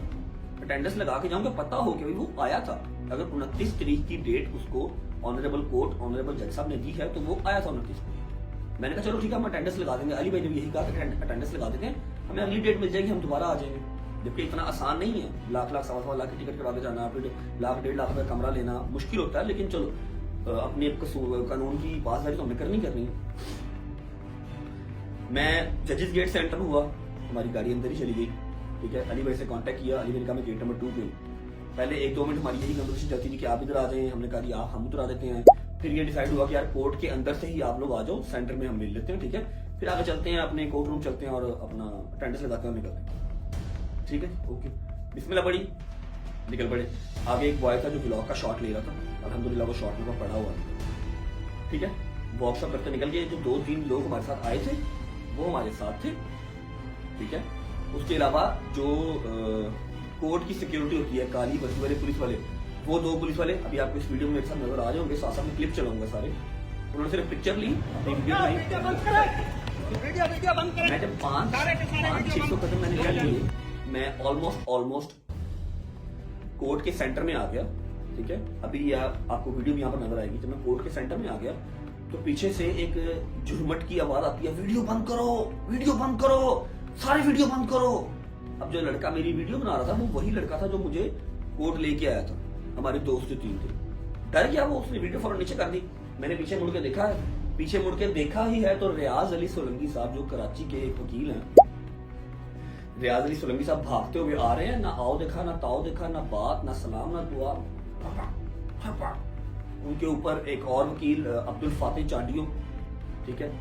Speaker 1: अटेंडेंस लगा के जाऊं कि पता हो कि वो आया था। अगर 29 तारीख की डेट उसको ऑनरेबल कोर्ट, ऑनरेबल जज साहब ने दी है तो वो आया था 29 को। मैंने कहा चलो ठीक है, हम अटेंडेंस लगा देंगे। अली भाई ने भी यही कहा कि अटेंडेंस लगा देते हैं, हमें अगली डेट मिल जाएगी, हम दोबारा आ जाएंगे। जबकि इतना आसान नहीं है, लाख 1.25 लाख की टिकट करा के जाना, फिर 1.5 लाख रुपए कमरा लेना मुश्किल होता है, लेकिन चलो अपनी कानून की पासदारी तो हमें करनी है। मैं जजेस गेट से एंटर हुआ, हमारी गाड़ी अंदर ही चली गई। ठीक है, अली भाई से कांटेक्ट किया, अली भाई ने कहा मैं गेट नंबर 2 पे हूँ। पहले 1-2 मिनट हमारी यही कन्वर्सेशन चलती थी कि आप इधर आ जाएं, हमने कहा यार हम उधर आ देते हैं। फिर ये डिसाइड हुआ कि यार कोर्ट के अंदर से ही आप लोग आ जाओ, सेंटर में हम मिल लेते हैं। ठीक है, फिर आगे चलते हैं, अपने कोर्ट रूम चलते हैं और अपना अटेंडेंस लगाते हैं और निकलते हैं। ठीक है, ओके, बिस्मिल्लाह पड़ी, निकल पड़े। आगे एक बॉय था जो ब्लॉग का शॉट ले रहा था, अल्हम्दुलिल्लाह वो शॉट में पड़ा हुआ था। ठीक है, वॉक्सअप करते निकल गए। जो 2-3 लोग हमारे साथ आए थे वो हमारे साथ थे। ठीक है, उसके अलावा जो कोर्ट की सिक्योरिटी होती है, काली वर्दी वाले पुलिस वाले, वो 2 पुलिस वाले अभी आपको इस वीडियो में मेरे साथ नजर आ जाएंगे, साथ साथ में क्लिप चलाऊंगा सारे। उन्होंने सिर्फ पिक्चर ली, मैं जब 500-600 कदम मैंने चल लिए, मैं ऑलमोस्ट कोर्ट के सेंटर में आ गया। ठीक है, अभी आपको वीडियो भी यहाँ पर नजर आएगी। जब मैं कोर्ट के सेंटर में आ गया तो पीछे से एक झुरमट की आवाज आती है, वीडियो बंद करो, वीडियो बंद करो, सारे वीडियो बंद करो। अब जो लड़का मेरी वीडियो बना रहा था वो वही लड़का था जो मुझे कोर्ट लेके आया था, हमारे दोस्त जो 3 थे। डर गया वो, उसने वीडियो फौरन नीचे कर दी। मैंने पीछे मुड़ के देखा है, पीछे मुड़ के देखा ही है तो रियाज अली सोलंकी साहब जो कराची के एक वकील हैं, रियाज अली सोलंकी साहब भागते हुए आ रहे हैं, ना आओ देखा, ना ताओ देखा, ना बात, ना सलाम, ना दुआ। उनके ऊपर एक और वकील अब्दुल फातिह चांडियो, ठीक है,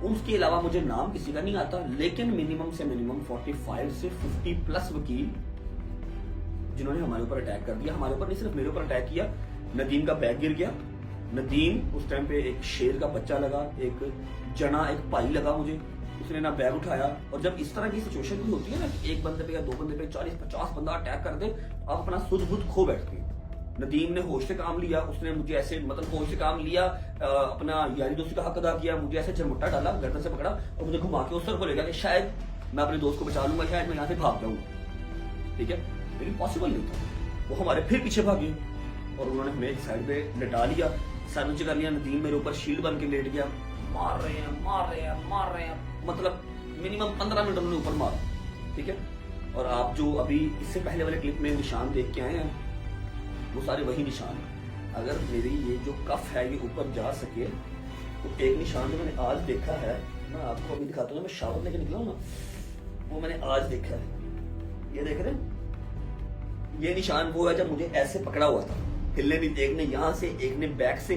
Speaker 1: उसके अलावा मुझे नाम किसी का नहीं आता, लेकिन मिनिमम से मिनिमम 45 से 50 प्लस वकील जिन्होंने हमारे ऊपर अटैक कर दिया। हमारे ऊपर नहीं, सिर्फ मेरे ऊपर अटैक किया। नदीम का बैग गिर गया। नदीम उस टाइम पे एक शेर का बच्चा लगा, एक जना, एक पाई लगा मुझे, उसने ना बैग उठाया। और जब इस तरह की सिचुएशन भी होती है ना, एक बंदे पे या दो बंदे पे 40-50 बंदा अटैक कर दे, आप अपना सुध बुध खो बैठते हैं। नदीम ने होश से काम लिया, उसने मुझे ऐसे मतलब होश से काम लिया, अपना यारी दोस्ती का हक अदा किया, मुझे ऐसे झरमुट्टा डाला, गर्दन से पकड़ा और मुझे घुमा के उस तरफ बोलेगा कि शायद मैं अपने दोस्त को बचा लूंगा, शायद मैं यहाँ से भाग जाऊंगा, ठीक है, लेकिन पॉसिबल नहीं था। वो हमारे फिर पीछे भागे और उन्होंने हमें एक साइड पे लटा लिया, सर नीचे कर लिया। नदीम मेरे ऊपर शील्ड बन के लेट गया, मार रहे हैं, मतलब मिनिमम 15 मिनट उन्होंने ऊपर मारा, ठीक है। और आप जो अभी इससे पहले वाले क्लिप में निशान देख के आए हैं, वो सारे वही निशान हैं। अगर मेरी ये जो कफ है ये ऊपर जा सके तो एक निशान जो मैंने आज देखा है, मैं आपको अभी दिखाता हूँ, मैं शावर लेके निकला हूँ ना, वो मैंने आज देखा है। ये देख रहे हैं, ये निशान वो है जब मुझे ऐसे पकड़ा हुआ था, हिलने नहीं, एक ने यहाँ से, एक ने बैक से,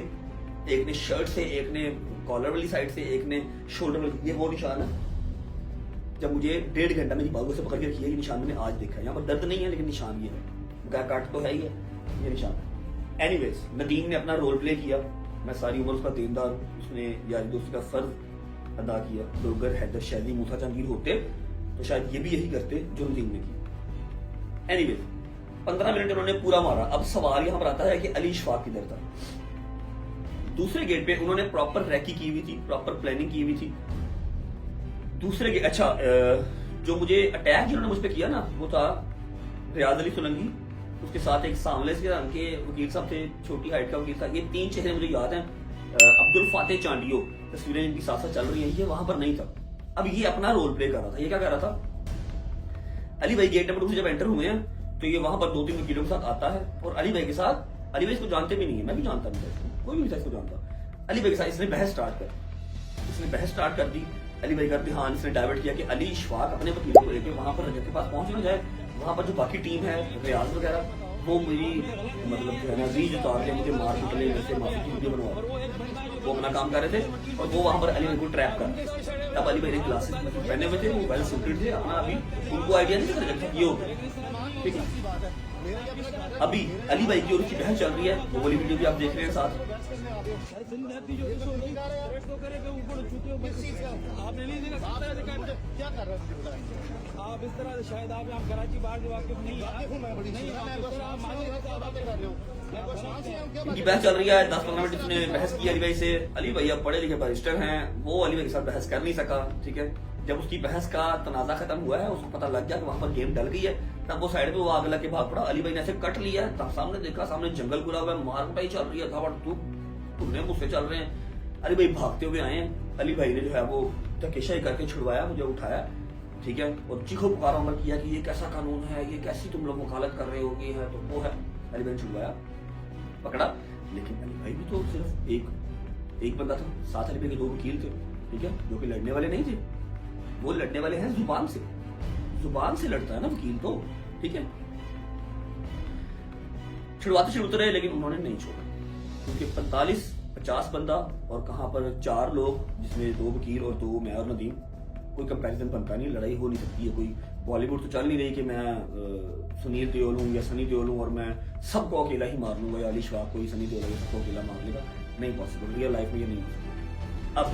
Speaker 1: एक ने शर्ट से, एक ने कॉलर वाली साइड से, एक ने शोल्डर वाली। ये वो निशान है जब मुझे 1.5 घंटा मेरी बालों से पकड़ के रखी है। ये निशान मैंने आज देखा है। यहाँ पर दर्द नहीं है लेकिन निशान ये है, काट तो है ही है, ये निशान। एनीवेज, नदीम ने अपना रोल प्ले किया, मैं सारी उम्र उसका देनदार हूँ। उसने यारी दोस्ती का फर्ज अदा किया। लोगर, हैदर, शैली, मूसा जहांगीर होते तो शायद ये भी यही करते जो नदीम ने किया। एनीवेज, 15 मिनट उन्होंने पूरा मारा। अब सवाल यहाँ पर आता है कि अली इशफाक किधर था। दूसरे गेट पे उन्होंने प्रॉपर रैकी की हुई थी, प्रॉपर प्लानिंग की हुई थी। दूसरे गेट, अच्छा, जो मुझे अटैक जिन्होंने मुझ पर किया ना, वो था रियाज अली सोलंकी, उसके साथ एक सांवले से रंग के वकील साहब थे, छोटी हाइट का वकील था। ये 3 चेहरे मुझे याद हैं। अब्दुल फातिह चांडियो, तस्वीरें इनकी साथ साथ चल रही हैं, ये वहां पर नहीं था। अब ये अपना रोल प्ले कर रहा था। ये क्या कर रहा था, अली भाई गेट नंबर 2 से जब एंटर हुए हैं तो ये वहां पर 2-3 वकीलों के साथ आता है और अली भाई के साथ, अली भाई इसको जानते भी नहीं है, मैं भी जानता नहीं था, कोई भी इसको जानता। अली भाई के साथ इसने बहस स्टार्ट कर दी। अली भाई का ध्यान इसने डाइवर्ट किया कि अली इशफाक अपने वकीलों को लेकर वहां पर रजत के पास पहुंच ना जाए। वहां पर जो बाकी टीम है, रियाज वगैरह, वो मेरी मतलब जो है ना रीज उतार के मुझे मार कुटले से माफी की वीडियो बनवा, वो अपना काम कर रहे थे और वो वहां पर अली भाई को ट्रैप कर। तब अली भाई ने ग्लासेस पहने हुए थे, वो वेल सूटेड थे, अपना अभी उनको आइडिया नहीं था रजत ये होगा, ठीक है। अभी अली भाई की और उसकी बहस चल रही है, वो वाली वीडियो भी आप देख रहे हैं साथ।
Speaker 3: आप इस तरह शायद आप यहाँ कराची बाहर जो वाकिफ नहीं
Speaker 1: इनकी बहस चल रही है। 10-15 मिनट इसने बहस की अली भाई से। अली भाई अब पढ़े लिखे बैरिस्टर हैं, वो अली भाई के साथ बहस कर नहीं सका, ठीक है। जब उसकी बहस का तनाजा खत्म हुआ है, उसको पता लग गया कि वहां पर गेम डल गई है, तब वो साइड पे वो आग लग के भाग पड़ा। अली भाई ने ऐसे कट लिया, तब सामने देखा, सामने जंगल खुला हुआ है, मारकुटाई चल रही है, धावड़ धुलने मुझसे चल रहे हैं। अली भाई भागते हुए आए हैं। अली भाई ने जो है वो धकेशाई करके छुड़वाया, मुझे उठाया, ठीक है, और चीखो पुकारा उम्र किया कि ये कैसा कानून है, ये कैसी तुम लोग वकालत कर रहे हो, ये है तो वो है। अली भाई ने छुड़वाया, पकड़ा, लेकिन अली भाई भी तो सिर्फ एक बंदा था, साथ अली भाई के 2 वकील थे, ठीक है, जो कि लड़ने वाले नहीं थे। वो लड़ने वाले हैं जुबान से लड़ता है ना वकील तो, ठीक है। छुड़वाते रहे लेकिन उन्होंने नहीं छोड़ा, क्योंकि 45-50 बंदा और कहां पर 4 लोग, जिसमें 2 वकील और 2 मैं और नदीम, कोई कंपैरिजन बनता नहीं, लड़ाई हो नहीं सकती है। कोई बॉलीवुड तो चल नहीं रही कि मैं सुनील देओल हूं या सनी देओल हूं और मैं सबको अकेला ही मार लूंगा, या अली इशफाक कोई सनी देओल है सबको अकेला मार लेगा, नहीं पॉसिबल, रियल लाइफ में ये नहीं हो सकता। अब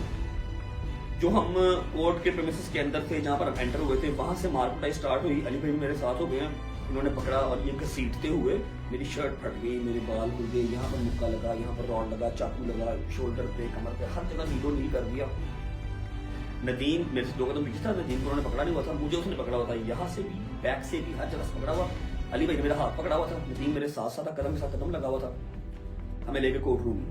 Speaker 1: जो हम कोर्ट के प्रेमिसेस के अंदर थे, जहां पर हम एंटर हुए थे, वहां से मारकुटाई स्टार्ट हुई। अली भाई भी मेरे साथ हो गए हैं, इन्होंने पकड़ा और ये घसीटते हुए मेरी शर्ट फट गई, मेरे बाल खुल गए, यहाँ पर मुक्का लगा, यहाँ पर रॉड लगा, चाकू लगा, शोल्डर पे, कमर पे, हर जगह नीलो नील कर दिया। नदीम मेरे से 2 कदम पीछे था, नदीम को उन्होंने पकड़ा नहीं हुआ था, मुझे उसने पकड़ा हुआ था, यहाँ से भी, बैक से भी, हर जगह से पकड़ा हुआ। अली भाई ने मेरा हाथ पकड़ा हुआ था, नदीम मेरे साथ साथ कदम के साथ कदम लगा हुआ था, हमें लेके कोर्ट रूम में।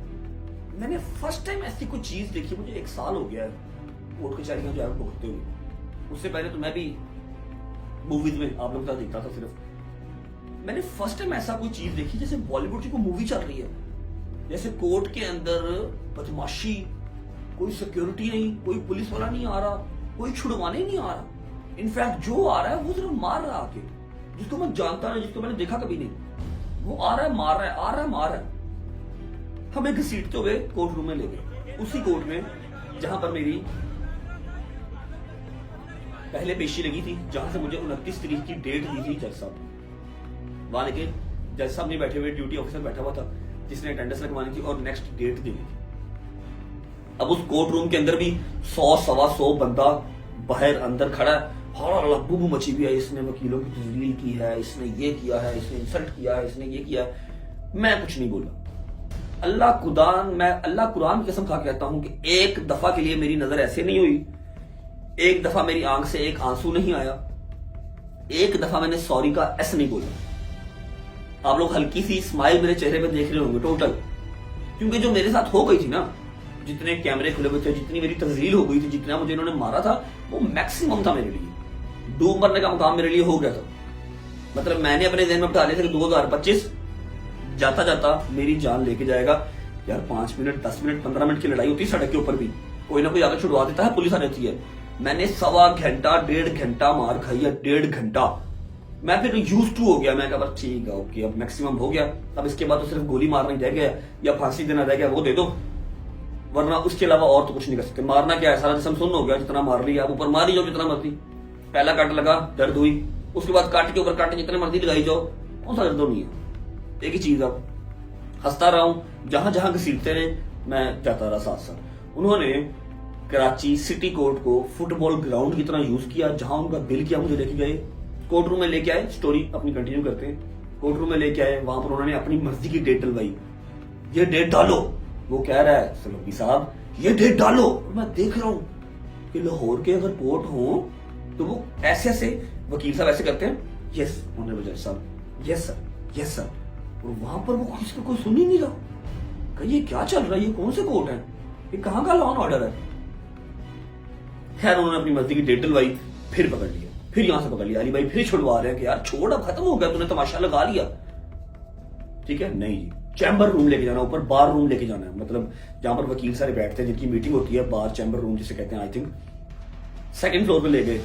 Speaker 1: मैंने फर्स्ट टाइम ऐसी कोई चीज देखी, मुझे 1 साल हो गया है कोर्ट कचहरियां जो है भुगतते हुए। उससे पहले तो मैं भी मूवीज में आप लोगों का देखता था सिर्फ। मैंने फर्स्ट टाइम ऐसा कोई चीज देखी जैसे बॉलीवुड की कोई मूवी चल रही है, जैसे कोर्ट के अंदर बदमाशी, कोई सिक्योरिटी नहीं, कोई पुलिस वाला नहीं आ रहा, कोई छुड़वाने नहीं आ रहा, इनफैक्ट जो आ रहा है वो सिर्फ मार रहा है आके, जिसको मैं जानता नहीं, जिसको मैंने देखा कभी नहीं, वो आ रहा है मार रहा है, आ रहा है मार रहा है। हमें घसीटते हुए कोर्ट रूम में ले गए, उसी कोर्ट में जहां पर मेरी पहले पेशी लगी थी, जहां से मुझे 29 तारीख की डेट दी थी जज साहब। वहां लेके जज साहब नहीं बैठे हुए, ड्यूटी ऑफिसर बैठा हुआ था जिसने अटेंडेंस लगवानी थी और नेक्स्ट डेट देनी थी। अब उस कोर्ट रूम के अंदर भी 100-125 बंदा बाहर अंदर खड़ा है, लब्बू मची हुई है, इसने वकीलों की तजलील की है, इसने ये किया है, इसने इंसल्ट किया है, इसने ये किया है। मैं कुछ नहीं बोला। मैं अल्लाह कुरान की कसम खा कहता हूं कि एक दफा के लिए मेरी नजर ऐसे नहीं हुई, एक दफा मेरी आंख से एक आंसू नहीं आया, एक दफा मैंने सॉरी का एस नहीं बोला। आप लोग हल्की सी स्माइल मेरे चेहरे पे देख रहे होंगे टोटल, क्योंकि जो मेरे साथ हो गई थी ना, जितने कैमरे खुले हुए थे, जितनी मेरी तजलील हो गई थी, जितना मुझे इन्होंने मारा था, वो मैक्सिमम था मेरे लिए। डूब मरने का मुकाम मेरे लिए हो गया था। मतलब मैंने अपने ज़हन में बिठा लिया था कि 2025 जाता जाता मेरी जान लेके जाएगा। यार 5 मिनट 10 मिनट 15 मिनट की लड़ाई होती है सड़क के ऊपर भी, कोई ना कोई आगे छुड़वा देता है, पुलिस आ जाती है। मैंने 1.25 घंटा 1.5 घंटा मार खाई है, 1.5 घंटा। मैं फिर यूज टू हो गया, मैं कहा ठीक है ओके, अब मैक्सिमम हो गया, अब इसके बाद तो सिर्फ गोली मारना ही रह गया या फांसी देना रह गया, वो दे दो, वरना उसके अलावा और तो कुछ नहीं कर सकते। मारना क्या है, सारा जिस्म सुन्न हो गया, जितना मार लिया आप ऊपर मारी जाओ जितना मर्जी। पहला कट लगा दर्द हुई, उसके बाद काट के ऊपर काट जितने मर्जी लगाई जाओ, कौन सा दर्द नहीं है। एक ही चीज, अब हंसता रहा हूं, जहां जहां घसीटते रहे मैं जाता रहा साथ साथ। उन्होंने कराची सिटी कोर्ट को फुटबॉल ग्राउंड की तरह यूज किया, जहां उनका दिल किया मुझे लेके गए, कोर्ट रूम में लेके आए। स्टोरी अपनी कंटिन्यू करते हैं। कोर्ट रूम में लेके आए, वहां पर उन्होंने अपनी मर्जी की डेट डलवाई, ये डेट डालो। वो कह रहा है सलोबी साहब ये डेट डालो, और मैं देख रहा हूं कि लाहौर के अगर कोर्ट हो तो वो ऐसे ऐसे वकील साहब ऐसे करते हैं, यस ऑनरेबल जज साहब, यस सर, यस सर। और वहां पर वो किसी को कोई सुन ही नहीं रहा। ये क्या चल रहा है, ये कौन से कोर्ट है, ये कहां का लॉ एंड ऑर्डर है। खैर उन्होंने अपनी मर्जी की डेट डलवाई, फिर पकड़ लिया, फिर यहां से पकड़ लिया। अली भाई फिर छुड़वा रहे हैं कि यार छोड़, अब खत्म हो गया, तूने तमाशा लगा लिया। ठीक है, नहीं जी, चैम्बर रूम लेके जाना, ऊपर बार रूम लेके जाना है, मतलब जहां पर वकील सारे बैठते हैं, जिनकी मीटिंग होती है, बार चैम्बर रूम जिसे कहते हैं। आई थिंक 2nd फ्लोर पे ले गए,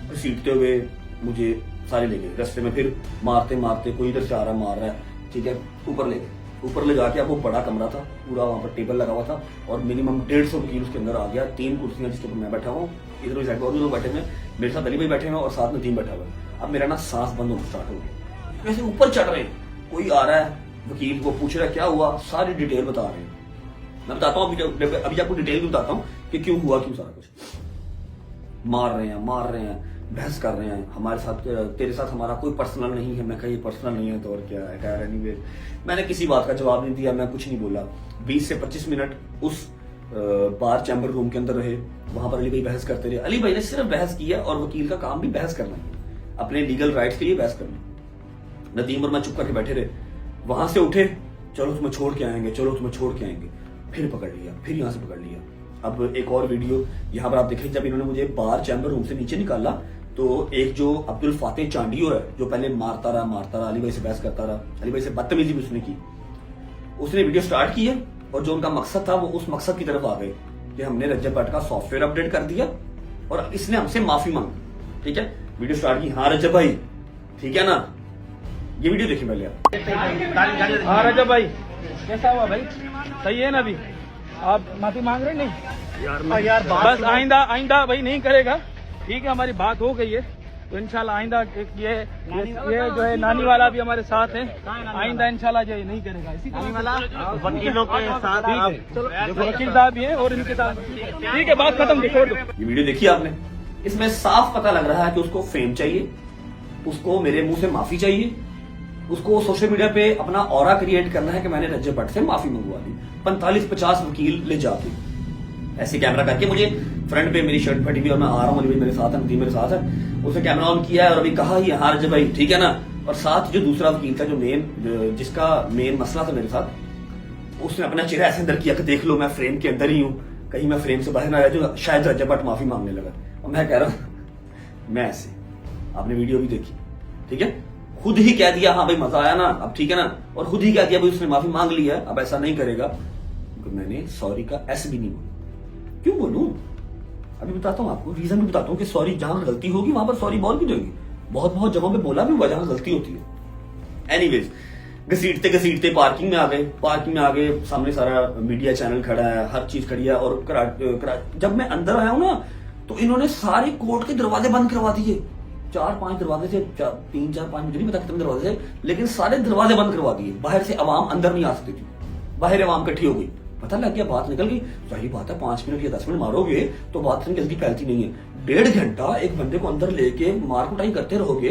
Speaker 1: घसीटते हुए मुझे सारे ले गए। रास्ते में फिर मारते मारते, कोई इधर से आ रहा मार रहा है, ठीक है, ऊपर ले गए। ऊपर ले जाके, अब वो बड़ा कमरा था पूरा, वहां पर टेबल लगा हुआ था और मिनिमम 150 वकील उसके अंदर आ गया। 3 कुर्सियां जिसके ऊपर मैं बैठा हूँ, इधर उस और भी लोग बैठे हुए, मेरे साथ अली भाई बैठे हुए और साथ में 3 बैठा हुआ है। अब मेरा ना सांस बंद होना स्टार्ट हो गया, वैसे ऊपर चढ़ रहे हैं, कोई आ रहा है वकील को पूछ रहा है क्या हुआ, सारी डिटेल बता रहे हैं। मैं बताता हूँ अभी आपको डिटेल भी बताता हूँ कि क्यों हुआ, क्यों सारा कुछ। मार रहे हैं, बहस कर रहे हैं, हमारे साथ, तेरे साथ हमारा कोई पर्सनल नहीं है। मैं कहा ये पर्सनल नहीं है तो और क्या है। एनीवे मैंने किसी बात का जवाब नहीं दिया, मैं कुछ नहीं बोला। 20 से 25 मिनट उस बार चैम्बर रूम के अंदर रहे, वहां पर अली भाई बहस करते रहे। अली भाई ने सिर्फ बहस किया, और वकील का काम भी बहस करना है, अपने लीगल राइट्स के लिए बहस करना। नदीम और मैं चुप करके बैठे रहे। वहां से उठे, चलो तुम्हें छोड़ के आएंगे, चलो तुम्हें छोड़ के आएंगे, फिर पकड़ लिया, फिर यहां से पकड़ लिया। अब एक और वीडियो यहाँ पर आप देखें, जब इन्होंने मुझे बार चैम्बर रूम से नीचे निकाला तो एक जो अब्दुल फातेह चांडियो है, जो पहले मारता रहा, अली भाई से बहस करता रहा, अली भाई से बदतमीजी भी उसने की, उसने वीडियो स्टार्ट की है, और जो उनका मकसद था वो उस मकसद की तरफ आ गए कि हमने रजब भट्ट का सॉफ्टवेयर अपडेट कर दिया और इसने हमसे माफी मांगी। ठीक है, वीडियो स्टार्ट की, हाँ रजब भाई ठीक है ना, ये वीडियो देखिए पहले आप।
Speaker 3: हाँ रजब भाई कैसा हुआ भाई, सही है ना? अभी आप माफी मांग रहे नहीं यार बस आइंदा भाई नहीं करेगा। ठीक है, हमारी बात हो गई है तो इंशाल्लाह आइंदा ये जो है नानी वाला भी हमारे साथ है, आइंदा इंशाल्लाह जो नहीं करेगा। इसी वकीलों के साथ वकील साहब भी है और इनके साथ। ठीक है, बात खत्म, छोड़ दो।
Speaker 1: ये वीडियो देखिए आपने, इसमें साफ पता लग रहा है कि उसको फेम चाहिए, उसको मेरे मुंह से माफी चाहिए, उसको सोशल मीडिया पे अपना ऑरा क्रिएट करना है कि मैंने रजब भट्ट से माफी मंगवा दी। 45-50 वकील ले जाके ऐसे कैमरा करके, मुझे फ्रंट पे मेरी शर्ट फटी हुई और मैं आ रहा हूँ, अली मेरे साथ है, नदीम मेरे साथ है, उसने कैमरा ऑन किया है और अभी कहा ही हाँ रजब भाई ठीक है ना। और साथ जो दूसरा वकील था, जो जिसका मेन मसला था मेरे साथ, उसने अपना चेहरा ऐसे अंदर किया कि देख लो मैं फ्रेम के अंदर ही हूँ, कहीं मैं फ्रेम से बाहर ना आया, जो शायद रजब भट्ट माफी मांगने लगा। और मैं कह रहा हूँ मैं ऐसे, आपने वीडियो भी देखी, ठीक है, खुद ही कह दिया हाँ भाई मजा आया ना, अब ठीक है ना, और खुद ही कह दिया भाई उसने माफी मांग ली है, अब ऐसा नहीं करेगा। मैंने सॉरी का एस भी नहीं बोला, क्यों बोलूं? अभी बताता हूँ आपको, रीजन भी बताता हूँ कि सॉरी जहां गलती होगी वहां पर सॉरी बोल भी देंगे। बहुत जगहों पे बोला भी हुआ जहां गलती होती है। एनीवेज, घसीटते पार्किंग में आ गए, सामने सारा मीडिया चैनल खड़ा है, हर चीज खड़ी है। और जब मैं अंदर आया हूं ना, तो इन्होंने सारे कोर्ट के दरवाजे बंद करवा दिए। 4-5 दरवाजे थे, 3-4-5 मुझे नहीं पता कितने दरवाजे थे, लेकिन सारे दरवाजे बंद करवा दिए। बाहर से आवाम अंदर नहीं आ सकती थी, बाहर आवाम इकट्ठी हो गई। पता लग गया, बात निकल गई। सही बात है, 5 मिनट या 10 मिनट मारोगे तो बात इतनी जल्दी फैलती नहीं है। 1.5 घंटा एक बंदे को अंदर लेके मार कुटाई करते रहोगे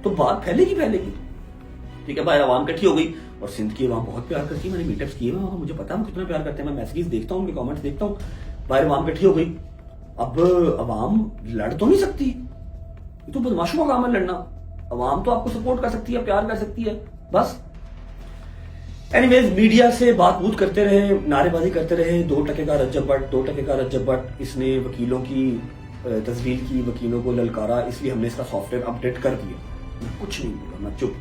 Speaker 1: तो बात फैलेगी। ठीक है, बाहर आवाम इकट्ठी हो गई। और सिंध की आवाम बहुत प्यार करती है, मैंने मीटअप्स किए हैं, मुझे पता है हम कितना प्यार करते हैं। मैं मैसेजेस देखता हूँ, उनके कमेंट्स देखता हूँ। बाहर आवाम इकट्ठी हो गई। अब आवाम लड़ तो नहीं सकती, ये तो बदमाशों का काम है लड़ना। आवाम तो आपको सपोर्ट कर सकती है, प्यार कर सकती है, बस। एनीवेज, मीडिया से बात बूत करते रहे, नारेबाजी करते रहे। 2 टके का रज्जब भट्ट, इसने वकीलों की तस्वीर की, वकीलों को ललकारा, इसलिए हमने इसका सॉफ्टवेयर अपडेट कर दिया। मैं कुछ नहीं बोला, मैं चुप।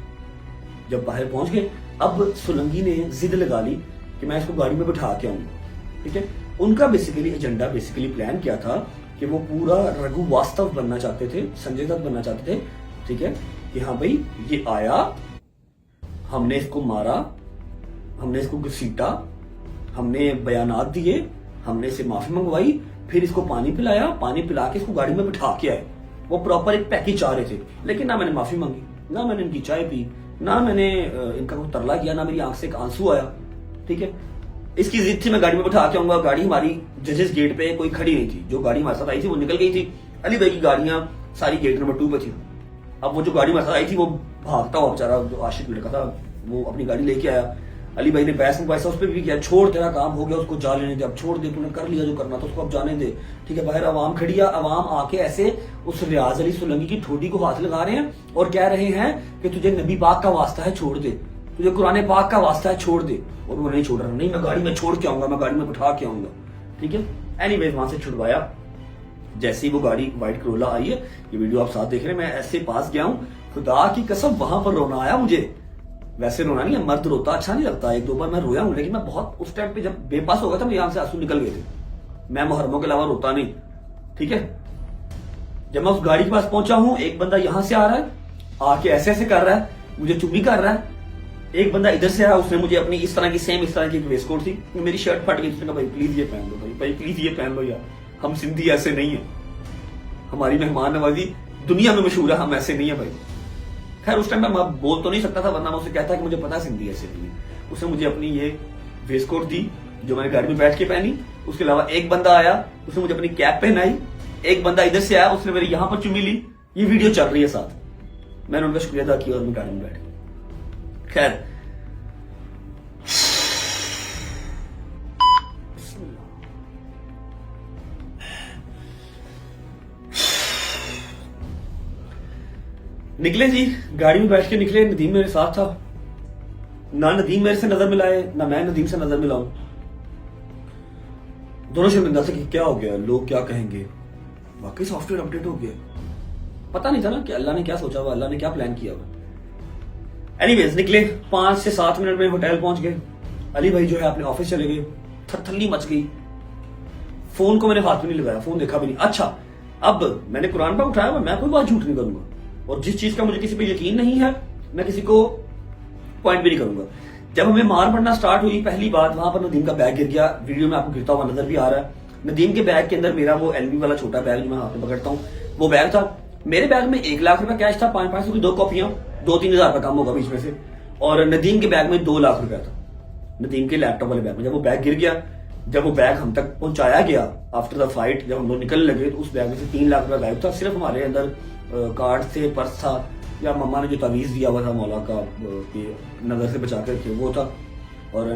Speaker 1: जब बाहर पहुंच गए, अब सोलंकी ने जिद लगा ली कि मैं इसको गाड़ी में बिठा के आऊंगा। ठीक है, उनका एजेंडा प्लान किया था कि वो पूरा रघु वास्तव बनना चाहते थे, संजय दत्त बनना चाहते थे। ठीक है, कि हाँ भाई ये आया, हमने इसको मारा, हमने इसको घसीटा, हमने बयानात दिए, हमने इसे माफी मंगवाई, फिर इसको पानी पिलाया, पानी पिला के इसको गाड़ी में बिठा के आए। वो प्रॉपर एक पैकेज चाह रहे थे, लेकिन ना मैंने माफी मांगी, ना मैंने इनकी चाय पी, ना मैंने इनका कोई तरला किया, ना मेरी आंख से एक आंसू आया। ठीक है, इसकी जिद थी मैं गाड़ी में बिठा के आऊंगा। गाड़ी हमारी जजेस गेट पे कोई खड़ी नहीं थी, जो गाड़ी हमारे साथ आई थी वो निकल गई थी। अली भाई की गाड़ियां सारी गेट नंबर 2 पे थी। अब वो जो गाड़ी हमारे साथ आई थी वो भागता हुआ बेचारा जो आशिक लड़का था वो अपनी गाड़ी लेके आया। अली भाई ने बहस में पैसा उस पर भी किया, छोड़ तेरा काम हो गया, उसको जा लेने दे, अब छोड़ दे, तूने कर लिया जो करना था, उसको अब जाने दे। ठीक है, बाहर आवाम खड़ी है, आवाम आके ऐसे उस रियाज अली सोलंकी की ठोडी को हाथ लगा रहे हैं और कह रहे हैं कि तुझे नबी पाक का वास्ता है छोड़ दे, तुझे कुरान पाक का वास्ता है छोड़ दे। और वो नहीं छोड़ रहा, नहीं मैं गाड़ी में छोड़ के आऊंगा, मैं गाड़ी में बिठा के आऊंगा। ठीक है, एनीवेज वहां से छुड़वाया। जैसे ही वो गाड़ी व्हाइट करोला आई है, ये वीडियो आप साथ देख रहे हैं, मैं ऐसे पास गया हूं, खुदा की कसम वहां पर रोना आया मुझे। वैसे रोना नहीं है, मर्द रोता अच्छा नहीं लगता, 1-2 बार मैं रोया हूं, लेकिन मैं बहुत उस टाइम पे जब बेबस हो गया था, मेरी आंख से आंसू निकल गए थे। मैं मुहर्रमों के अलावा रोता नहीं। ठीक है, जब मैं उस गाड़ी के पास पहुंचा हूं, एक बंदा यहां से आ रहा है, आके ऐसे ऐसे कर रहा है, मुझे चुम्मी कर रहा है। एक बंदा इधर से आया, उसने मुझे अपनी इस तरह की एक वेस्ट कोट थी, मेरी शर्ट फट गई, उसने कहा भाई प्लीज ये पहन लो, भाई प्लीज ये पहन लो यार, हम सिंधी ऐसे नहीं है, हमारी मेहमान नवाजी दुनिया में मशहूर है, हम ऐसे नहीं है भाई। खैर उस टाइम मैं बोल तो नहीं सकता था, वरना मैं उसे कहता कि मुझे पता सिंधी ऐसे नहीं है। उसने मुझे अपनी ये वेस्ट कोट दी जो मैंने गाड़ी में बैठ के पहनी। उसके अलावा एक बंदा आया, उसने मुझे अपनी कैप पहनाई। एक बंदा इधर से आया, उसने मेरे यहां पर चुम्मी ली। ये वीडियो चल रही है साथ, मैंने उनका शुक्रिया अदा किया और मैं गाड़ी में बैठ गया। खैर निकले जी, गाड़ी में बैठ के निकले। नदीम मेरे साथ था, ना नदीम मेरे से नजर मिलाए, ना मैं नदीम से नजर मिलाऊं। दोनों शर्मिंदा से कि क्या हो गया, लोग क्या कहेंगे, वाकई सॉफ्टवेयर अपडेट हो गया। पता नहीं था ना कि अल्लाह ने क्या सोचा हुआ, अल्लाह ने क्या प्लान किया हुआ। एनीवेज निकले, 5 से 7 मिनट में होटल पहुंच गए। अली भाई जो है अपने ऑफिस चले गए, थरथल्ली मच गई। फोन को मैंने हाथ में नहीं लगाया, फोन देखा भी नहीं। अच्छा, अब मैंने कुरान पर उठाया, मैं कोई बात झूठ नहीं करूंगा, और जिस चीज का मुझे किसी पे यकीन नहीं है मैं किसी को पॉइंट भी नहीं करूंगा। जब हमें मार पड़ना स्टार्ट हुई, पहली बात वहां पर नदीम का बैग गिर गया, वीडियो में आपको गिरता हुआ नजर भी आ रहा है। नदीम के बैग के अंदर मेरा वो एलबी वाला छोटा बैग जो मैं हाथ में पकड़ता हूँ वो बैग था। मेरे बैग में 1 लाख रुपया कैश था, 500 की 2 कॉपियां, 2-3 हजार रुपया कम होगा बीच में से। और नदीम के बैग में 2 लाख रुपया था, नदीम के लैपटॉप वाले बैग में। जब वो बैग गिर गया, जब वो बैग हम तक पहुंचाया गया आफ्टर द फाइट, जब हम लोग निकलने लगे तो उस बैग में से 3 लाख रुपया गायब था। सिर्फ हमारे अंदर कार्ड थे, पर्स था, या मम्मा ने जो तावीज दिया हुआ था मौला का कि नजर से बचा कर के वो था, और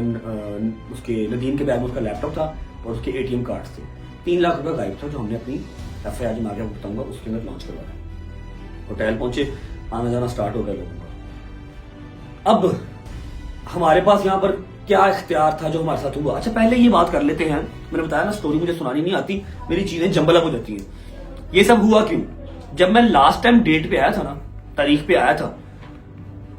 Speaker 1: उसके नदीम के बैग में उसका लैपटॉप था और उसके ATM कार्ड थे। 3 लाख रुपया गायब था जो हमने अपनी FIR जो मैं आगे बताऊंगा उसके अंदर लॉन्च करवाया। होटल पहुंचे, आना जाना स्टार्ट हो गया लोगों का। अब हमारे पास यहाँ पर क्या इख्तियार था जो हमारे साथ हुआ। अच्छा पहले ये बात कर लेते हैं, मैंने बताया ना स्टोरी मुझे सुनानी नहीं आती, मेरी चीजें जंबल अप हो जाती हैं। ये सब हुआ क्यों? जब मैं लास्ट टाइम डेट पे आया था ना, तारीख पे आया था,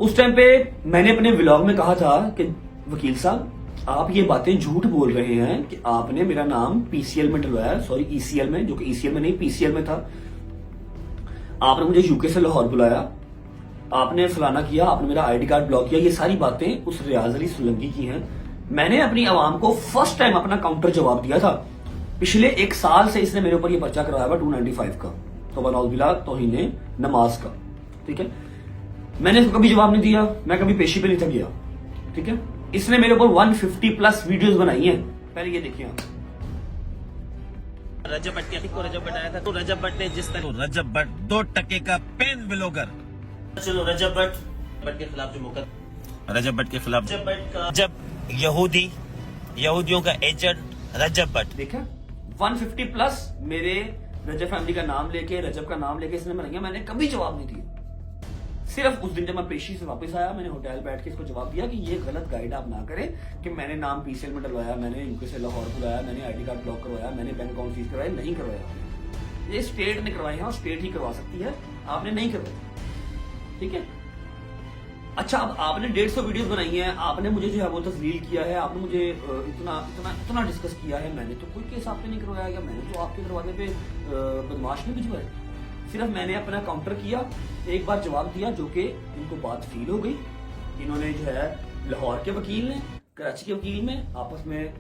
Speaker 1: उस टाइम पे मैंने अपने व्लॉग में कहा था कि वकील साहब आप ये बातें झूठ बोल रहे हैं कि आपने मेरा नाम पीसीएल में डलवाया, सॉरी ईसीएल में, जो कि ईसीएल में नहीं पीसीएल में था। आपने मुझे यूके से लाहौर बुलाया, आपने फलाना किया, आपने मेरा आईडी कार्ड ब्लॉक किया। ये सारी बातें उस रियाज अली सोलंकी की हैं। मैंने अपनी आवाम को फर्स्ट टाइम अपना काउंटर जवाब दिया था। पिछले 1 साल से इसने मेरे ऊपर ये पर्चा करवाया हुआ 295 का, तो बनाउज़बिल्लाह तौहीन नमाज का। ठीक है, मैंने इसको कभी जवाब नहीं दिया, मैं कभी पेशी पे नहीं था गया। ठीक है, इसने मेरे ऊपर 150+ वीडियोस बनाई हैं। पहले ये देखिए आप।
Speaker 8: रजब भट्ट को रजब भट्ट आया था, तो रजब भट्ट ने जिस तरह रजब भट्ट 2% का पेन ब्लॉगर, चलो रजब भट्ट के खिलाफ जो मुकदमा, रजब भट्ट के खिलाफ, रजब भट्ट का जब यहूदियों का एजेंट रजब भट्ट,
Speaker 1: देखा 150+ मेरे रजब फैमिली का नाम लेके, रजब का नाम लेके इसने बनाया। मैंने कभी जवाब नहीं दिया। सिर्फ उस दिन जब मैं पेशी से वापस आया, मैंने होटल बैठ के इसको जवाब दिया कि ये गलत गाइड आप ना करें कि मैंने नाम पीसीएल में डलवाया, मैंने यूके से लाहौर बुलाया, मैंने आईडी कार्ड ब्लॉक करवाया, मैंने बैंक अकाउंट सीज करवाया। नहीं करवाया, ये स्टेट ने करवाए हैं और स्टेट ही करवा सकती है, आपने नहीं करवाया। ठीक है, अच्छा, अब आपने 150 वीडियोस बनाई हैं, आपने मुझे जो है वो तस्लील किया है, आपने मुझे इतना डिस्कस किया है। मैंने तो कोई केस आपने नहीं करवाया, या मैंने तो आपके दरवाजे पे बदमाश नहीं भिजवाए। सिर्फ मैंने अपना काउंटर किया, एक बार जवाब दिया, जो कि इनको बात फील हो गई। इन्होंने जो है लाहौर के वकील ने कराची के वकील में आपस में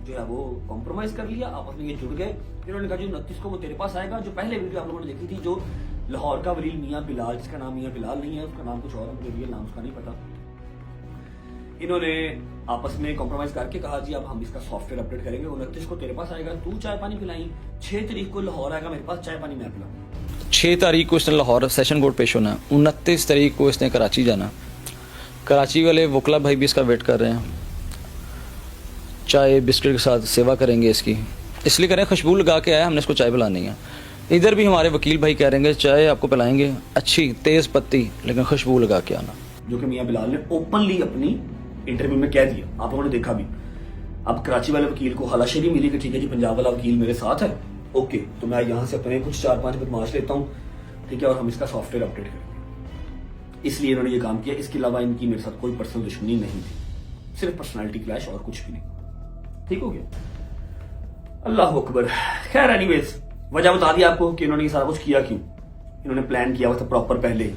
Speaker 1: जो है वो कॉम्प्रोमाइज कर लिया, आपस में ये जुड़ गए। इन्होंने कहा जो 29 को वो तेरे पास आएगा। जो पहले वीडियो आप लोगों ने देखी थी, जो लाहौर का वलील मियाँ बिलाल, जिसका नाम मियाँ बिलाल नहीं है, उसका नाम कुछ और है, मुझे रियल नाम उसका नहीं पता। इन्होंने आपस में कॉम्प्रोमाइज करके कहा जी अब हम इसका सॉफ्टवेयर अपडेट करेंगे, 29 को तेरे पास आएगा, तू चाय पानी पिलाई, 6 तारीख को लाहौर आएगा मेरे पास, चाय पानी मैं पिलाऊंगा।
Speaker 7: 6 तारीख को इसने लाहौर सेशन कोर्ट पेश होना, 29 तारीख को इसने कराची जाना। कराची वाले वकला भाई भी इसका वेट कर रहे हैं, चाय बिस्किट के साथ सेवा करेंगे इसकी, इसलिए करें खुशबू लगा के आया, हमने इसको चाय पिलानी है। इधर भी हमारे वकील भाई कह रहे हैं चाय आपको पिलाएंगे, अच्छी तेज पत्ती, लेकिन खुशबू लगा के आना,
Speaker 1: जो कि मियाँ बिलाल ने ओपनली अपनी इंटरव्यू में कह दिया, आप लोगों ने देखा भी। अब कराची वाले वकील को हलाशेरी मिली कि ठीक है जी पंजाब वाला वकील मेरे साथ है, ओके, तो मैं यहाँ से अपने कुछ 4-5 बदमाश लेता हूँ, ठीक है, और हम इसका सॉफ्टवेयर अपडेट करेंगे। इसलिए इन्होंने ये काम किया। इसके अलावा इनकी मेरे साथ कोई पर्सनल दुश्मनी नहीं थी, सिर्फ पर्सनालिटी क्लैश और कुछ भी नहीं। ठीक हो गया, अल्लाह अकबर। खैर एनीवेज, वजह बता दी आपको कि इन्होंने ये सारा कुछ किया क्यों। इन्होंने प्लान किया हुआ था प्रॉपर, पहले ही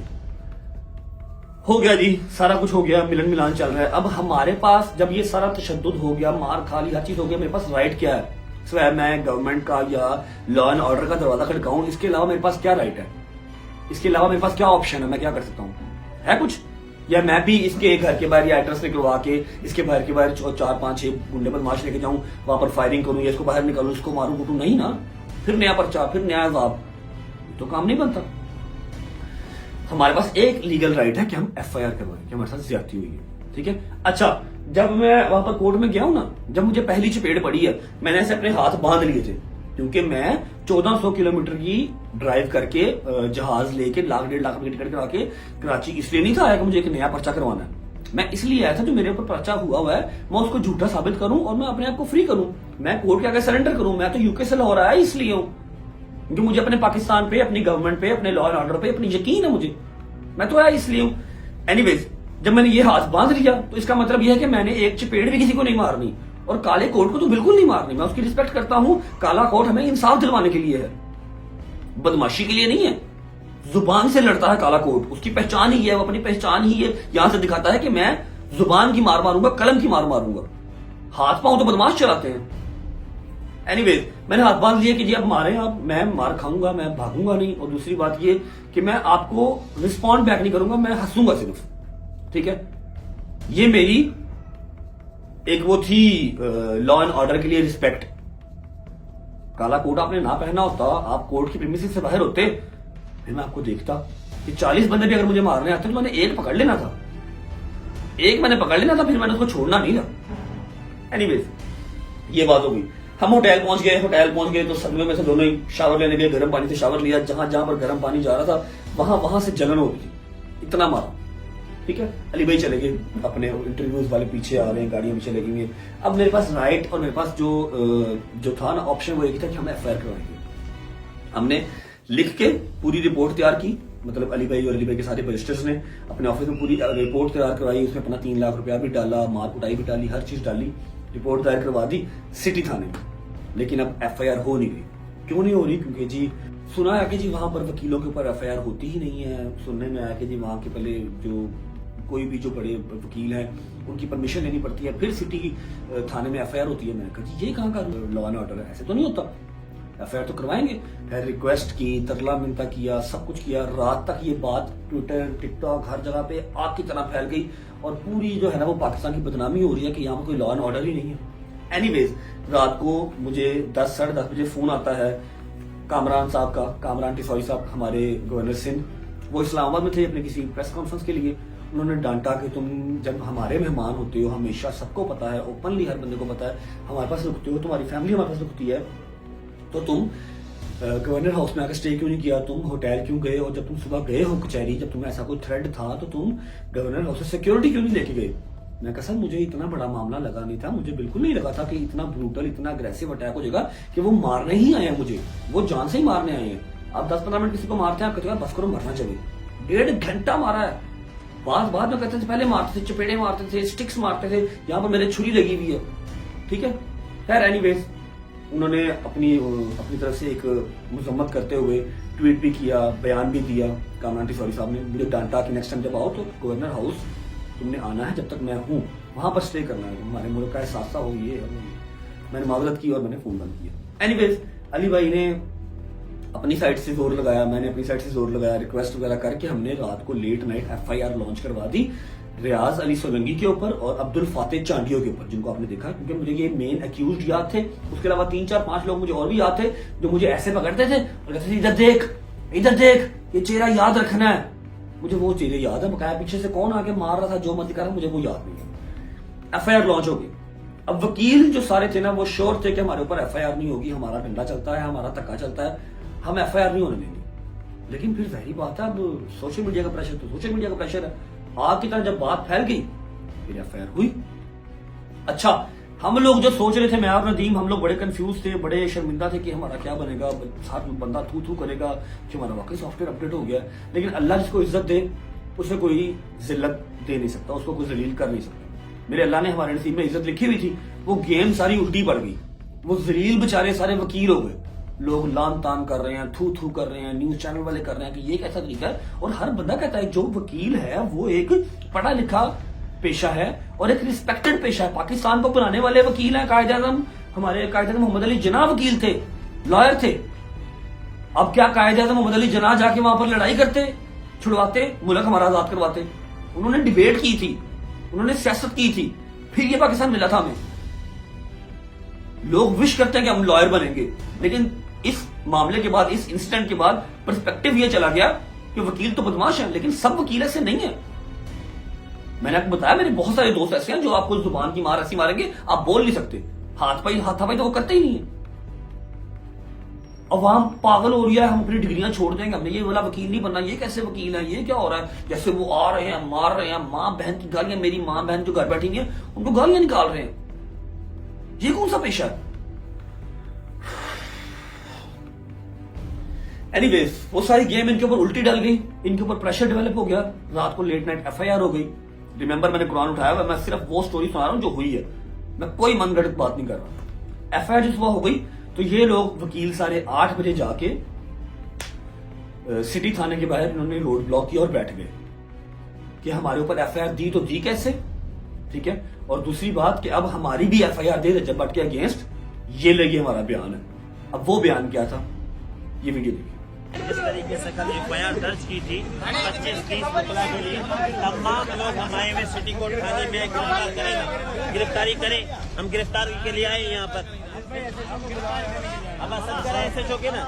Speaker 1: हो गया जी, सारा कुछ हो गया, मिलन मिलान चल रहा है। अब हमारे पास जब ये सारा तशद्दुद हो गया, मार खा ली, हर चीज हो गया, मेरे पास राइट क्या है? सिवाय मैं गवर्नमेंट का या लॉ एंड ऑर्डर का दरवाजा खड़काऊं, इसके अलावा मेरे पास क्या राइट है? इसके अलावा मेरे पास क्या ऑप्शन है? मैं क्या कर सकता हूँ? है कुछ? या मैं भी इसके घर के बाहर या एड्रेस निकलवा के इसके घर के बाहर 4-5-6 गुंडे बदमाश लेके जाऊं, वहां पर फायरिंग करूं, या इसको बाहर निकालूं, इसको मारूं कूटूं? नहीं ना, फिर नया पर्चा, फिर नया जवाब, तो काम नहीं बनता। हमारे पास एक लीगल राइट है कि हम FIR करवाएं कि हमारे साथ ज्यादती हुई है। ठीक है, अच्छा, जब मैं वहां पर कोर्ट में गया हूं ना, जब मुझे पहली चपेट पड़ी है, मैंने ऐसे अपने हाथ बांध लिए थे, क्योंकि मैं 1400 किलोमीटर की ड्राइव करके जहाज लेके 1.5 लाख रुपए टिकट करा के कराची इसलिए नहीं था आया कि मुझे एक नया पर्चा करवाना है। मैं इसलिए आया था जो मेरे ऊपर पर्चा हुआ है मैं उसको झूठा साबित करूं और मैं अपने आप को फ्री करूं, मैं कोर्ट के आगे सरेंडर करूं। मैं तो यूके से लाहौर आया इसलिए हूं क्योंकि मुझे अपने पाकिस्तान पे, अपनी गवर्नमेंट पे, अपने लॉ एंड ऑर्डर पे अपनी यकीन है मुझे, मैं तो आया इसलिए हूं। एनीवेज, जब मैंने ये हाथ बांध लिया तो इसका मतलब यह है कि मैंने एक चपेट भी किसी को नहीं मारनी, और काले कोट को तो बिल्कुल नहीं मारनी। मैं उसकी रिस्पेक्ट करता हूं, काला कोट हमें इंसाफ दिलवाने के लिए है, बदमाशी के लिए नहीं है। जुबान से लड़ता है काला कोट, उसकी पहचान ही है, वो अपनी पहचान ही है, यहां से दिखाता है कि मैं जुबान की मार मारूंगा, कलम की मार मारूंगा। हाथ पांव तो बदमाश चलाते हैं। एनीवेज, मैंने हाथ बांध लिया कि जी अब मारे आप, मैं मार खाऊंगा, मैं भागूंगा नहीं। और दूसरी बात ये कि मैं आपको रिस्पॉन्ड बैक नहीं करूंगा, मैं हंसूंगा सिर्फ। ठीक है, ये मेरी एक वो थी लॉ एंड ऑर्डर के लिए रिस्पेक्ट। काला कोट आपने ना पहना होता, आप कोर्ट की प्रीमिसेस से बाहर होते, फिर मैं आपको देखता कि 40 बंदे भी अगर मुझे मारने आते तो मैंने एक पकड़ लेना था, एक मैंने पकड़ लेना था, फिर मैंने उसको छोड़ना नहीं था। एनीवेज, ये बात हो गई। हम होटल पहुंच गए तो सर्दियों में से दोनों ही शावर लेने गए, गर्म पानी से शावर लिया, जहां जहां पर गर्म पानी जा रहा था वहां से जलन हो रही थी, इतना मारा। ठीक है, अली भाई चले गए अपने इंटरव्यूज वाले, पीछे आ रहे हैं, गाड़ियां पीछे लगी हुई है। अब मेरे पास राइट और मेरे पास जो था ना ऑप्शन, वो एक था कि हम FIR करवाएंगे। हमने लिख के पूरी रिपोर्ट तैयार की, मतलब अली भाई और अली भाई के सारे बैरिस्टर्स ने अपने ऑफिस में पूरी रिपोर्ट तैयार करवाई, उसमें अपना 3 लाख रुपया भी डाला, मार कुटाई भी डाली, हर चीज डाली, रिपोर्ट तैयार करवा दी सिटी थाने में। लेकिन अब FIR हो नहीं रही। क्यों नहीं हो रही? क्योंकि जी सुना है कि जी वहां पर वकीलों के ऊपर FIR होती ही नहीं है। सुनने में आया कि जी वहां के पहले जो कोई भी जो बड़े वकील हैं उनकी परमिशन लेनी पड़ती है, फिर सिटी थाने में FIR होती है। मैंने कहा जी ये कहाँ का लॉ एंड ऑर्डर है, ऐसे तो नहीं होता। FIR तो करवाएंगे। फिर रिक्वेस्ट की, तरला मिनता किया, सब कुछ किया। रात तक ये बात ट्विटर, टिकटॉक, हर जगह पे आग की तरह फैल गई और पूरी जो है ना वो पाकिस्तान की बदनामी हो रही है कि यहाँ पर कोई लॉ एंड ऑर्डर ही नहीं है। एनीवेज, रात को मुझे 10 साढ़े 10 बजे फोन आता है कामरान साहब का, कामरान टिसॉई साहब, हमारे गवर्नर सिंध। वो इस्लामाबाद में थे अपने किसी प्रेस कॉन्फ्रेंस के लिए। उन्होंने डांटा कि तुम जब हमारे मेहमान होते हो, हमेशा सबको पता है, ओपनली हर बंदे को पता है, हमारे पास रुकते हो, तुम्हारी फैमिली हमारे पास रुकती है, तो तुम गवर्नर हाउस में आकर स्टे क्यों नहीं किया, तुम होटल क्यों गए, और जब तुम सुबह गए हो कचहरी, जब तुम्हें ऐसा कोई थ्रेड था तो तुम गवर्नर हाउस से सिक्योरिटी क्यों नहीं लेके गए। मैं कहा सर मुझे इतना बड़ा मामला लगा नहीं था, मुझे बिल्कुल नहीं लगा था कि इतना ब्रूटल, इतना अग्रेसिव अटैक हो जाएगा कि वो मारने ही आए हैं मुझे, वो जान से ही मारने आए हैं। आप 10-15 मिनट किसी को मारते हैं, आप कहते हैं बस करो मरना चाहिए। 1.5 घंटा मारा है। बाद में कहते थे पहले मारते थे, चपेड़े मारते थे, स्टिक्स मारते थे, यहाँ पर मेरे छुरी लगी हुई है। ठीक है, खैर एनीवेज, उन्होंने अपनी तरफ से एक मजम्मत करते हुए ट्वीट भी किया, बयान भी दिया। कामरान टिसॉई साहब ने मुझे डांटा कि नेक्स्ट टाइम जब आओ तो गवर्नर हाउस तुमने आना है, जब तक मैं हूँ वहां पर स्टे करना है, हमारे मुल्क का एहसास हो। ये मैंने माजरत की और मैंने फोन बंद किया। एनीवेज, अली भाई ने अपनी साइड से जोर लगाया, मैंने अपनी साइड से जोर लगाया, रिक्वेस्ट वगैरह करके हमने रात को लेट नाइट FIR लॉन्च करवा दी रियाज अली सोलंकी के ऊपर और अब्दुल फातेह चांडियो के ऊपर, जिनको आपने देखा। क्योंकि मुझे ये मेन अक्यूज्ड याद थे, उसके अलावा 3-4-5 लोग मुझे और भी याद थे जो मुझे ऐसे पकड़ते थे और कहते थे इधर देख, इधर देख, ये चेहरा याद रखना है। मुझे वो चेहरे याद है, बकाया पीछे से कौन आके मार रहा था, जो मर्जी कर रहा, मुझे वो याद नहीं है। FIR लॉन्च हो गई। अब वकील जो सारे थे ना वो श्योर थे कि हमारे ऊपर FIR नहीं होगी, हमारा डंडा चलता है, हमारा धक्का चलता है, हम FIR नहीं होने देंगे। लेकिन फिर वही बात है, अब सोशल मीडिया का प्रेशर तो सोशल मीडिया का प्रेशर है। आग की तरह जब बात फैल गई फिर FIR हुई। अच्छा, हम लोग जो सोच रहे थे, मैं और नदीम, हम लोग बड़े कंफ्यूज थे, बड़े शर्मिंदा थे कि हमारा क्या बनेगा, साथ में बंदा थू करेगा कि हमारा वाकई सॉफ्टवेयर अपडेट हो गया। लेकिन अल्लाह जिसको इज्जत दे उसे कोई जिल्लत दे नहीं सकता, उसको कोई जलील कर नहीं सकता। मेरे अल्लाह ने हमारे नसीब में इज्जत लिखी हुई थी, वो गेम सारी उल्टी पड़ गई। वो जलील बेचारे सारे वकील हो गए। लोग लान तान कर रहे हैं, थू कर रहे हैं, न्यूज चैनल वाले कर रहे हैं कि ये कैसा तरीका है। और हर बंदा कहता है जो वकील है वो एक पढ़ा लिखा पेशा है और एक रिस्पेक्टेड पेशा है। पाकिस्तान को बनाने वाले वकील हैं कायद-ए-आज़म, हमारे कायद-ए-आज़म मोहम्मद अली जिन्ना वकील थे, लॉयर थे। अब क्या कायद-ए-आज़म मोहम्मद अली जिन्ना जाके वहां पर लड़ाई करते, छुड़वाते, मुल्क हमारा आजाद करवाते? उन्होंने डिबेट की थी, उन्होंने सियासत की थी, फिर ये पाकिस्तान मिला था हमें। लोग विश करते हैं कि हम लॉयर बनेंगे, लेकिन इस मामले के बाद, इस इंसिडेंट के बाद पर्सपेक्टिव ये चला गया कि वकील तो बदमाश है, लेकिन सब वकील ऐसे नहीं है। मैंने आपको बताया मेरे बहुत सारे दोस्त ऐसे हैं जो आपको जुबान की मार ऐसी मारेंगे आप बोल नहीं सकते, हाथापाई तो वो करते ही नहीं है। अवाम पागल हो रही है, हम अपनी डिग्रियां छोड़ देंगे, हमने ये वाला वकील नहीं बनना, ये कैसे वकील है, ये क्या हो रहा है। जैसे वो आ रहे हैं, मार रहे हैं, माँ बहन की गालियां, मेरी माँ बहन जो घर बैठी है उनको गालियां निकाल रहे हैं। ये कौन सा पेशा है? एनीवेज, वो सारी गेम इनके ऊपर उल्टी डल गई, इनके ऊपर प्रेशर डेवलप हो गया, रात को लेट नाइट FIR हो गई। रिमेंबर, मैंने कुरान उठाया हुआ, मैं सिर्फ वो स्टोरी सुना रहा हूं जो हुई है, मैं कोई मनगढ़ंत बात नहीं कर रहा। FIR जब सुबह हो गई तो ये लोग वकील साढ़े 8 बजे जाके सिटी थाने के बाहर इन्होंने रोड ब्लॉक किया और बैठ गए कि हमारे ऊपर FIR दी तो दी कैसे, ठीक है। और दूसरी बात कि अब हमारी भी FIR दे रजब भट्ट के अगेंस्ट, ये लगी हमारा बयान है। अब वो बयान क्या था, ये वीडियो देखिए।
Speaker 8: इस तरीके से कल FIR दर्ज की थी 25-30 मुकला के लिए। तमाम लोग हम आए हुए सिटी कोर्ट थाने में गिरफ्तार करें, गिरफ्तारी करें, हम गिरफ्तारी के लिए आए यहाँ पर। अब सब करें ऐसे जो के ना,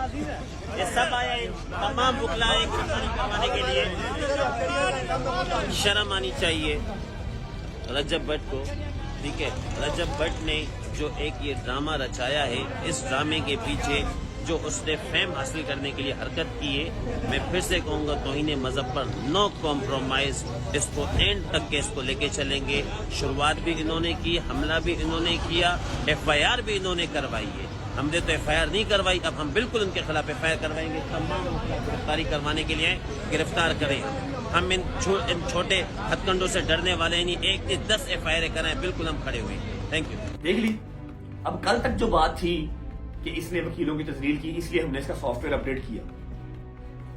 Speaker 8: ये सब आए, तमाम मुकला आए गिरफ्तारी करवाने के लिए। शर्म आनी चाहिए रजब भट्ट को, ठीक है। रजब भट्ट ने जो एक ये ड्रामा रचाया है, इस ड्रामे के पीछे जो उसने फेम हासिल करने के लिए हरकत की है, मैं फिर से कहूँगा तौहीन मजहब पर नो कॉम्प्रोमाइज, इसको एंड तक के इसको लेके चलेंगे। शुरुआत भी इन्होंने की, हमला भी इन्होंने किया, FIR भी इन्होंने करवाई है। हमने तो FIR नहीं करवाई, अब हम बिल्कुल उनके खिलाफ FIR करवाएंगे। तमाम गिरफ्तारी करवाने के लिए गिरफ्तार करें। हम इन छोटे हथकंडों से डरने वाले नहीं, 1 नहीं 10 FIR कराएं, बिल्कुल हम खड़े हुए। Thank you.
Speaker 1: देख ली, अब कल तक जो बात थी कि इसने वकीलों की तस्दील की इसलिए हमने इसका सॉफ्टवेयर अपडेट किया,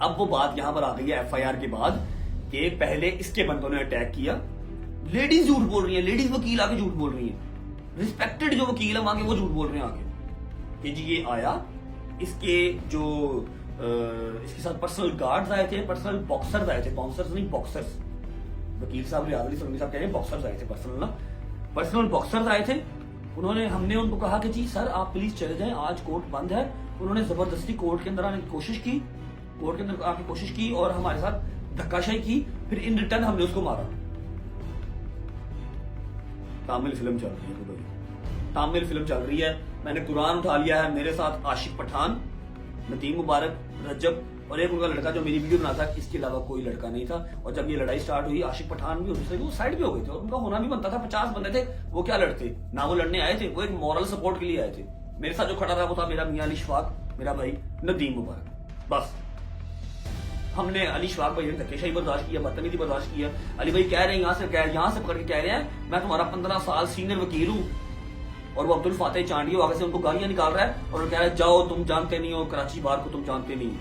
Speaker 1: अब वो बात यहां पर आ गई है FIR के बाद कि पहले इसके बंदों ने अटैक किया। लेडीज झूठ बोल रही है, लेडीज वकील आके झूठ बोल रही है, रिस्पेक्टेड जो वकील है वहां के वो झूठ बोल रहे हैं आगे कि जी ये आया, इसके जो इसके साथ पर्सनल गार्ड्स आए थे, पर्सनल बॉक्सर्स आए थे, बाउंसर्स नहीं बॉक्सर्स, वकील साहब रियाज अली सलमी साहब कह रहे हैं बॉक्सर्स आए थे, पर्सनल बॉक्सर्स आए थे। हमने उनको कहा कि जी सर आप प्लीज चले जाएं, आज कोर्ट बंद है। उन्होंने जबरदस्ती कोर्ट के अंदर आने की कोशिश की, कोर्ट के अंदर आके कोशिश की और हमारे साथ धक्काशाही की, फिर इन रिटर्न हमने उसको मारा। तामिल फिल्म चल रही है भाई, तामिल फिल्म चल रही है। मैंने कुरान उठा लिया है, मेरे साथ आशिक पठान, नदीम मुबारक, रजब और एक उनका लड़का जो मेरी वीडियो बना था, इसके अलावा कोई लड़का नहीं था। और जब ये लड़ाई स्टार्ट हुई आशिक पठान भी उनसे वो साइड भी हो गए थे और उनका होना भी बनता था। 50 बंदे थे, वो क्या लड़ते ना, वो लड़ने आए थे, वो एक मॉरल सपोर्ट के लिए आए थे। मेरे साथ जो खड़ा था वो था मेरा मियां अली शफाक, मेरा भाई नदीम मुबारक। बस हमने अली शफाक भाई ने धक्केशाही बर्दाश्त किया, बदतमीजी बर्दाश्त किया। अली भाई कह रहे हैं यहाँ से पकड़ के कह रहे हैं मैं तुम्हारा 15 साल सीनियर वकील हूँ, और वो अब्दुल फातेह चांडियो आगे से उनको गालियां निकाल रहा है और कह रहा है जाओ तुम जानते नहीं हो, कराची बार को तुम जानते नहीं हो।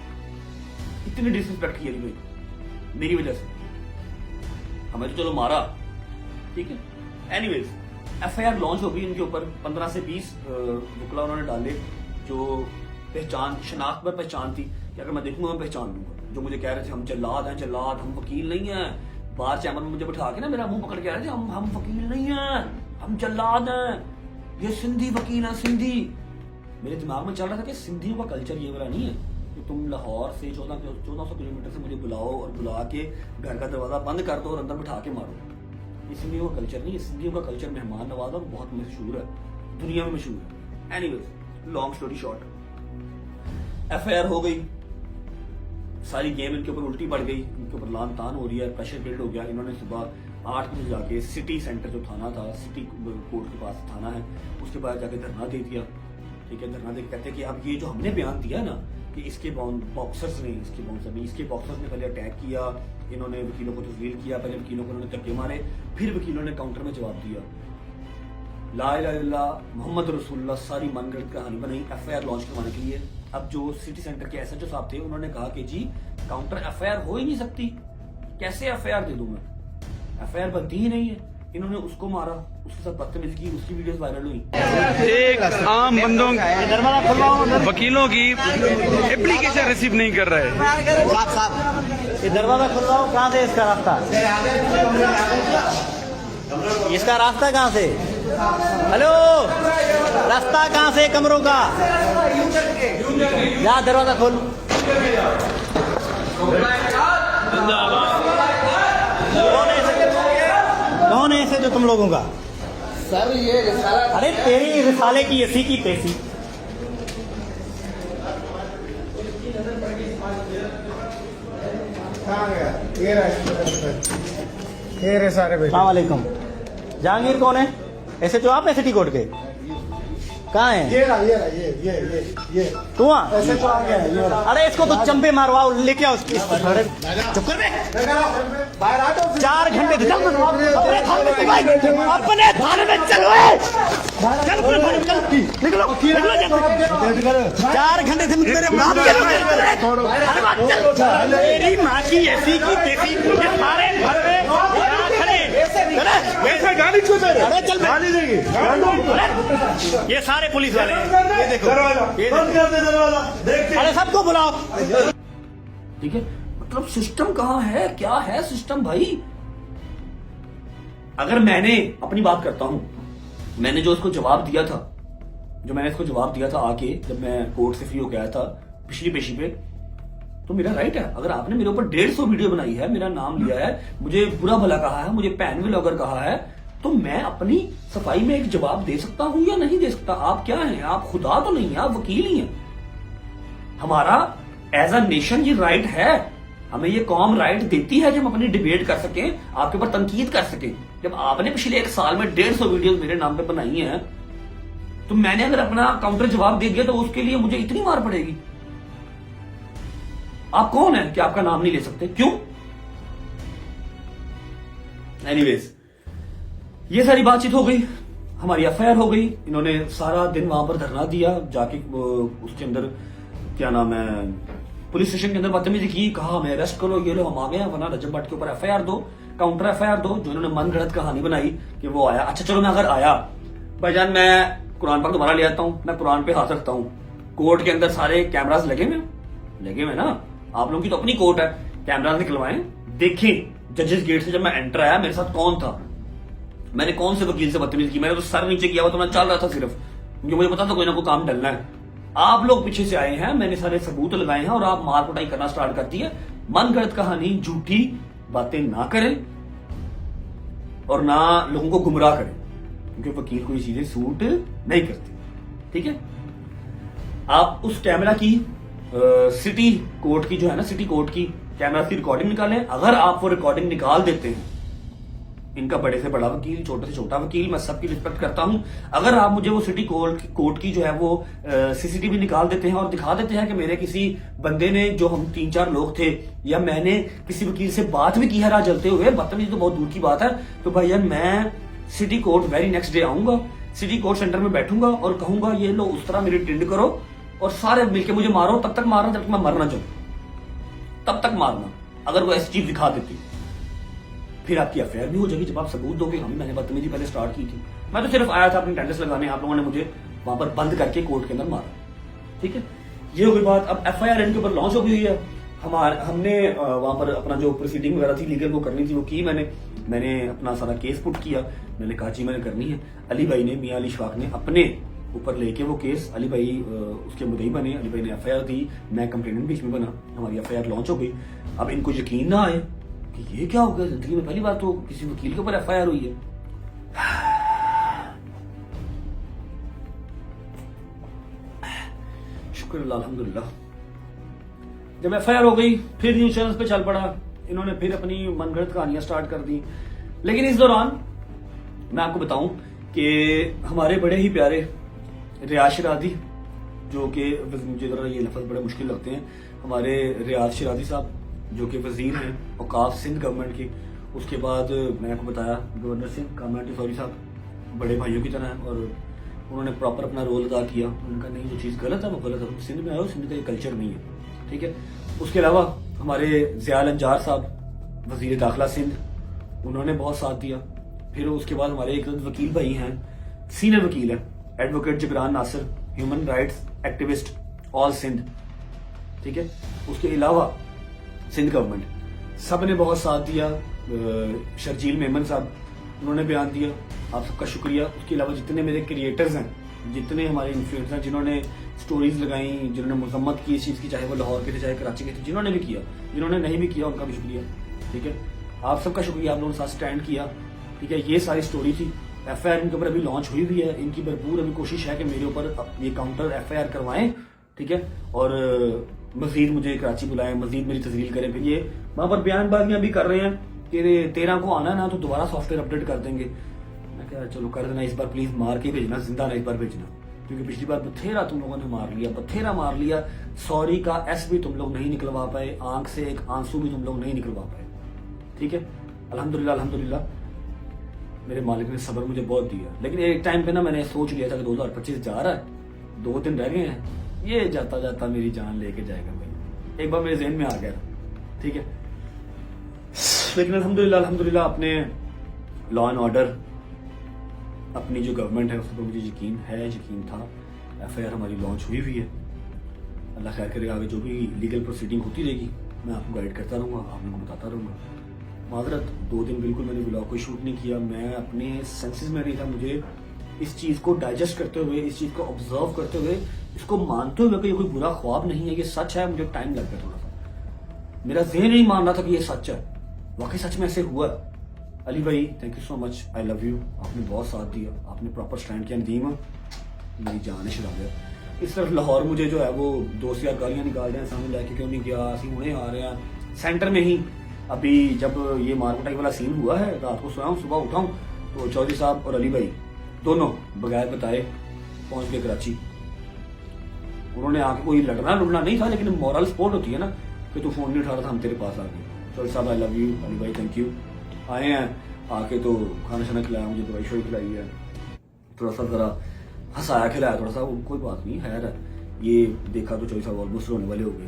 Speaker 1: इतनी डिसरिस्पेक्ट की अली भाई मेरी वजह से, हमें तो चलो मारा, ठीक है। एनीवेज FIR लॉन्च हो गई इनके ऊपर, 15 से 20 वकला उन्होंने डाले जो पहचान शनाख्त पर पहचान थी कि अगर मैं देखूंगा मैं पहचान लूंगा। जो मुझे कह रहे थे हम जल्लाद हैं, जल्लाद, हम वकील नहीं हैं। बाहर चैम्बर में मुझे बिठा के ना मेरा मुंह पकड़ के कह रहे थे हम वकील नहीं हैं, हम जल्लाद हैं, ये सिंधी वकील है सिंधी। मेरे दिमाग में चल रहा था कि सिंधियों का कल्चर ये वाला नहीं है कि तुम लाहौर से 1400 किलोमीटर से मुझे बुलाओ और बुला के घर का दरवाजा बंद कर दो और अंदर बिठा के मारो। ये सिंधियों का कल्चर नहीं है। सिंधियों का कल्चर मेहमान नवाजा और बहुत मशहूर है, दुनिया में मशहूर है। Anyways long story short, FIR हो गई, सारी गेम इनके ऊपर उल्टी पड़ गई, इनके ऊपर लान तान हो रही है, प्रेशर बिल्ड हो गया। इन्होंने सुबह 8 बजे जाके सिटी सेंटर जो थाना था, सिटी कोर्ट के पास थाना है, उसके बाद जाके धरना दे दिया, ठीक है। धरना दे के कहते हैं कि अब ये जो हमने बयान दिया ना कि इसके बॉक्सर्स ने, इसके बॉक्सर्स ने पहले अटैक किया, इन्होंने वकीलों को तस्लील किया, पहले वकीलों को उन्होंने धक्के मारे, फिर वकीलों ने काउंटर में जवाब दिया, ला इलाहा इल्लल्लाह मोहम्मद रसूलुल्लाह, सारी मनगढ़ंत कहानी बनाई FIR लॉन्च करवाने के लिए। अब जो सिटी सेंटर के SHO साहब थे उन्होंने कहा कि जी काउंटर FIR हो ही नहीं सकती, कैसे FIR दे दूं मैं, FIR बनती ही नहीं है। इन्होंने उसको मारा, उसके साथ बदतमीजी की, उसकी वीडियोस वायरल हुई।
Speaker 3: एक आम बंदों वकीलों की एप्लीकेशन रिसीव नहीं कर रहे हैं।
Speaker 9: ये दरवाजा खुल रहा हो, कहाँ से इसका रास्ता, इसका रास्ता कहाँ से, हेलो रास्ता कहाँ से कमरों का, जा दरवाजा खोल। कौन है ऐसे जो तुम लोगों का
Speaker 4: सर ये रिसाला,
Speaker 9: अरे तेरी रिसाले की ऐसी की तैसी।
Speaker 4: कहाँ गया ये रे सारे बेटे।
Speaker 9: वालेकुम। जहांगीर कौन है, ऐसे जो आप ST कोर्ट के कहाँ है,
Speaker 4: ये
Speaker 9: तू
Speaker 4: ऐसे तो आ गया ये वाला।
Speaker 9: अरे इसको तो चंपे मारवाओ, लेके आओ चुप कर बे।
Speaker 4: बाहर आ तो
Speaker 9: 4 घंटे से अपने थाने में भाई, अपने थाने में चलो, चल पूरे थाने में चल, निकलो निकलो। 4 घंटे से मेरे बाप के मेरी माँ की ऐसी की तेसी, ये सारे घर में
Speaker 4: वैसे गाड़ी क्यों दे रहे,
Speaker 9: अरे चल
Speaker 4: गाड़ी देंगे,
Speaker 9: ये सारे पुलिस वाले हैं, ये देखो
Speaker 4: बंद कर दे दरवाजा, देख
Speaker 9: अरे सबको बुलाओ।
Speaker 1: ठीक है, मतलब सिस्टम कहाँ है, क्या है सिस्टम भाई। अगर मैंने अपनी बात करता हूं, मैंने जो इसको जवाब दिया था, आके जब मैं कोर्ट से फ्री होकर आया था पिछली पेशी पे, तो मेरा राइट है। अगर आपने मेरे ऊपर 150 वीडियो बनाई है, मेरा नाम लिया है, मुझे बुरा भला कहा है, मुझे पैन व्लॉगर कहा है, तो मैं अपनी सफाई में एक जवाब दे सकता हूं या नहीं दे सकता। आप क्या हैं, आप खुदा तो नहीं है, आप वकील ही हैं। हमारा एज अ नेशन ये राइट है, हमें ये कौम राइट देती है कि हम अपनी डिबेट कर सकें, आपके ऊपर तनकीद कर सकें। जब आपने पिछले 1 साल में 150 वीडियो मेरे नाम पे बनाई हैं, तो मैंने अगर अपना काउंटर जवाब दे दिया तो उसके लिए मुझे इतनी मार पड़ेगी? आप कौन है कि आपका नाम नहीं ले सकते? क्यों? एनीवेज, ये सारी बातचीत हो गई, हमारी एफआईआर हो गई। इन्होंने सारा दिन वहां पर धरना दिया, जाके उसके अंदर क्या नाम है, पुलिस स्टेशन के अंदर बदतमीजी की, कहा हमें अरेस्ट करो, ये लो हम आ गए हैं, वरना रजब भट्ट के ऊपर एफआईआर दो, काउंटर एफआईआर दो। जो इन्होंने मन गढ़ंत कहानी बनाई कि वो आया, अच्छा चलो मैं अगर आया भाईजान, मैं कुरान पाक दोबारा ले आता हूं, मैं कुरान पे हाथ रखता हूं, कोर्ट के अंदर सारे कैमरास लगे हुए ना, आप लोगों की तो अपनी कोर्ट है, कैमरास निकलवाएं, देखें जजेस गेट से जब मैं एंटर आया मेरे साथ कौन था, मैंने कौन से वकील से बदतमीजी की, मैंने तो सर नीचे किया हुआ तो मैं चल रहा था सिर्फ, क्योंकि मुझे पता था कोई ना कोई काम डलना है। आप लोग पीछे से आए हैं, मैंने सारे सबूत लगाए हैं और आप मार कुटाई करना स्टार्ट कर दी है। मन गढ़ंत कहानी, झूठी बातें ना करें और ना लोगों को गुमराह करें, क्योंकि वकील को ये चीजें सूट नहीं करती। ठीक है, आप उस कैमरा की सिटी कोर्ट की जो है ना, सिटी कोर्ट की कैमरा की रिकॉर्डिंग निकालें। अगर आप वो रिकॉर्डिंग निकाल देते हैं, इनका बड़े से बड़ा वकील, छोटे से छोटा वकील, मैं सबकी रिस्पेक्ट करता हूं, अगर आप मुझे वो सिटी कोर्ट की जो है वो सीसीटीवी निकाल देते हैं और दिखा देते हैं कि मेरे किसी बंदे ने, जो हम 3-4 लोग थे, या मैंने किसी वकील से बात भी की है राह चलते हुए, बदतमीजी तो बहुत दूर की बात है, तो भैया मैं city court very next day आऊंगा, सिटी कोर्ट सेंटर में बैठूंगा और कहूंगा ये लो उस तरह मेरी टेंड करो और सारे मिलके मुझे मारो, तब तक मारना जब तक मैं मर ना जाऊं, तब तक मारना। अगर वो ऐसी चीज दिखा देती फिर आपकी अफेयर भी हो जाएगी, जब आप सबूत दोगे हम मैंने बदतमीजी पहले स्टार्ट की थी। मैं तो सिर्फ आया था अपनी अटेंडेंस लगाने, आप लोगों ने मुझे वहां पर बंद करके कोर्ट के अंदर मारा। ठीक है, ये हो गई बात। अब एफआईआर इनके ऊपर लॉन्च हो गई है, हमने वहां पर अपना जो प्रोसीडिंग वगैरह थी लीगल वो करनी थी, वो की मैंने अपना सारा केस पुट किया, मैंने कहा जी मैंने करनी है। अली भाई ने, मियां अली शफाक ने अपने ऊपर लेके वो केस, अली भाई उसके मुद्दई बने, अली भाई ने एफआईआर दी, मैं कंप्लेनेंट बीच में बना, हमारी एफआईआर लॉन्च हो गई। अब इनको यकीन ना आए कि ये क्या हो गया, जिंदगी में पहली बार तो किसी वकील के ऊपर एफआईआर हुई है। शुक्र अल्हम्दुलिल्लाह। जब एफआईआर हो गई फिर न्यूज चैनल्स पे चल पड़ा, इन्होंने फिर अपनी मनगढ़ंत कहानियां स्टार्ट कर दी। लेकिन इस दौरान मैं आपको बताऊं कि हमारे बड़े ही प्यारे रियाज शिरादी, जो कि मुझे जरा ये लफ्ज बड़े मुश्किल लगते हैं, हमारे रियाज शिरादी साहब जो कि वजीर हैं औकाफ सिंध गवर्नमेंट के, उसके बाद मैंने आपको बताया गवर्नर सिंह कामरान टिसौरी साहब बड़े भाइयों की तरह हैं और उन्होंने प्रॉपर अपना रोल अदा किया। उनका नहीं, जो चीज़ गलत है वो गलत है, सिंध में आए हो, सिंध का ये कल्चर नहीं है। ठीक है, उसके अलावा हमारे ज़ियाल अंजार साहब वजीर दाखिला सिंध, उन्होंने बहुत साथ दिया। फिर उसके बाद हमारे एक वकील भाई हैं, सीनियर वकील हैं, advocate Jabran Nasir, human rights activist all Sindh. ठीक है, उसके अलावा सिंध गवर्नमेंट सब ने बहुत साथ दिया। शर्जील मेमन साहब, उन्होंने बयान दिया, आप सबका शुक्रिया। उसके अलावा जितने मेरे क्रिएटर्स हैं, जितने हमारे इन्फ्लुएंसर हैं, जिन्होंने स्टोरीज लगाई, जिन्होंने मजम्मत की इस चीज़ की, चाहे वो लाहौर के थे चाहे कराची के थे, जिन्होंने भी किया, जिन्होंने नहीं भी किया उनका भी शुक्रिया। ठीक है, आप सबका शुक्रिया, आप लोगों ने साथ स्टैंड किया। ठीक है, ये सारी स्टोरी थी। एफआईआर इनके ऊपर अभी लॉन्च हुई हुई है, इनकी भरपूर अभी कोशिश है कि मेरे ऊपर ये काउंटर एफआईआर करवाएं। ठीक है, और मजीद मुझे कराची बुलाएं, मजीद मेरी तस्वीर करें। फिर ये वहां पर बयानबाजियां भी कर रहे हैं कि 13 को आना ना तो दोबारा सॉफ्टवेयर अपडेट कर देंगे। मैं कहा चलो कर देना, इस बार प्लीज मार के भेजना, जिंदा ना इस बार भेजना, क्योंकि पिछली बार बथेरा तुम लोगों ने मार लिया, बथेरा मार लिया। सॉरी का एस भी तुम लोग नहीं निकलवा पाए, आंख से एक आंसू भी तुम लोग नहीं निकलवा पाए। ठीक है, अल्हम्दुलिल्लाह अल्हम्दुलिल्लाह मेरे मालिक ने सब्र मुझे बहुत दिया। लेकिन एक टाइम पे ना मैंने सोच लिया था कि 2025 जा रहा है, 2 दिन रह गए हैं, ये जाता जाता मेरी जान लेके जाएगा भाई, एक बार मेरे जहन में आ गया। ठीक है, लेकिन अल्हम्दुलिल्लाह अल्हम्दुलिल्लाह अपने लॉ एंड ऑर्डर, अपनी जो गवर्नमेंट है उस पर मुझे यकीन है, यकीन था। एफआईआर हमारी लॉन्च हुई है, अल्लाह खैर करे, आगे जो भी लीगल प्रोसीडिंग होती रहेगी मैं आपको गाइड करता रहूँगा, आप लोगों को बताता रहूँगा। माजरत 2 दिन बिल्कुल मैंने ब्लॉग को शूट नहीं किया, मैं अपने सेंसेस में नहीं था। मुझे इस चीज़ को डाइजेस्ट करते हुए, इस चीज़ को ऑब्जर्व करते हुए, इसको मानते हुए कि ये कोई बुरा ख्वाब नहीं है, ये सच है, मुझे टाइम लग गया थोड़ा सा। मेरा ज़हन नहीं मान रहा था कि ये सच है, वाकई सच में ऐसे हुआ। अली भाई thank you so much, I love you, आपने बहुत साथ दिया, आपने प्रॉपर स्टैंड किया। नदीम मेरी जान छुड़ा गया। इस तरफ लाहौर मुझे जो है वो दोस्त यार गालियाँ निकाल रहे हैं, सामने जाके क्यों नहीं गया, असं हुणे आ रहे हैं। सेंटर में ही अभी जब ये मारकुटाई वाला सीन हुआ है, रात को सोया हूँ, सुबह उठा हूँ तो चौधरी साहब और अली भाई दोनों बगैर बताए पहुंच गए कराची। उन्होंने आके कोई लड़ना लुड़ना नहीं था, लेकिन मॉरल सपोर्ट होती है ना कि तू फोन नहीं उठा रहा था, हम तेरे पास आ गए। चौधरी साहब आई लव यू, अली भाई थैंक यू। आए हैं, आके तो खाना शाना खिलाया, मुझे दवाई शवाई खिलाई है, थोड़ा सा जरा हंसाया खिलाया थोड़ा सा, वो कोई बात नहीं है। ये देखा तो चौधरी साहब ऑलमोस्ट रोने वाले हो गए,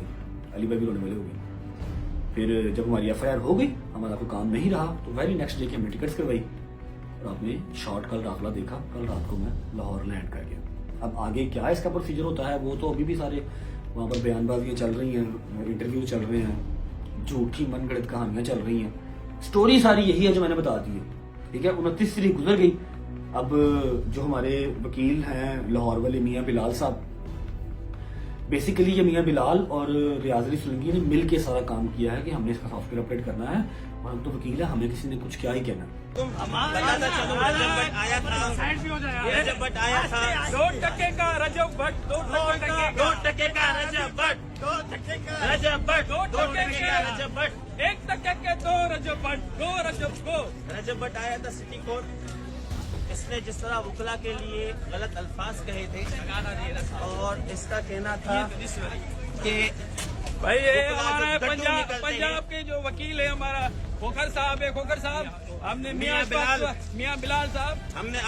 Speaker 1: अली भाई भी रोने वाले हो गए। फिर जब हमारी FIR हो गई, हमारा कोई काम नहीं रहा, तो वेरी नेक्स्ट डे की हमने टिकट्स करवाई और आपने शॉर्ट कल दाखला देखा। कल रात को मैं लाहौर लैंड कर गया। अब आगे क्या इसका प्रोसीजर होता है वो तो अभी भी सारे वहाँ पर बयानबाजियाँ चल रही हैं, इंटरव्यू चल रहे हैं, झूठी मनगढ़ंत कहानियाँ चल रही हैं। स्टोरी सारी यही है जो मैंने बता दी है, ठीक है। 29 तारीख गुजर गई। अब जो हमारे वकील हैं लाहौर वाले मियाँ बिलाल साहब, बेसिकली ये मियाँ बिलाल और रियाज अली सुलंगी ने मिल के सारा काम किया है कि हमने इसका सॉफ्टवेयर अपडेट करना है, और हम तो वकील है, हमें किसी ने कुछ क्या ही कहना।
Speaker 8: रजब भट्ट आया था, रजब भट्ट आया था,
Speaker 3: 2% का रजब भट्ट,
Speaker 8: 2% का रजब भट्ट, 2% का रजब भट्ट, 2% का रजब भट्ट,
Speaker 3: 1% के 2 रजब भट्ट, 2 रजब को
Speaker 8: रजब भट्ट आया था सिटी कोर्ट। इसने जिस तरह वकला के लिए गलत अल्फाज कहे थे, और इसका कहना था कि
Speaker 3: भाई ये
Speaker 8: वकला
Speaker 3: हमारा
Speaker 8: जो गड्ढू निकलते
Speaker 3: पंजाब
Speaker 8: हैं,
Speaker 3: के जो वकील है हमारा खोखर साहब है, खोखर साहब, हमने मियाँ बिलाल साहब,
Speaker 8: हमने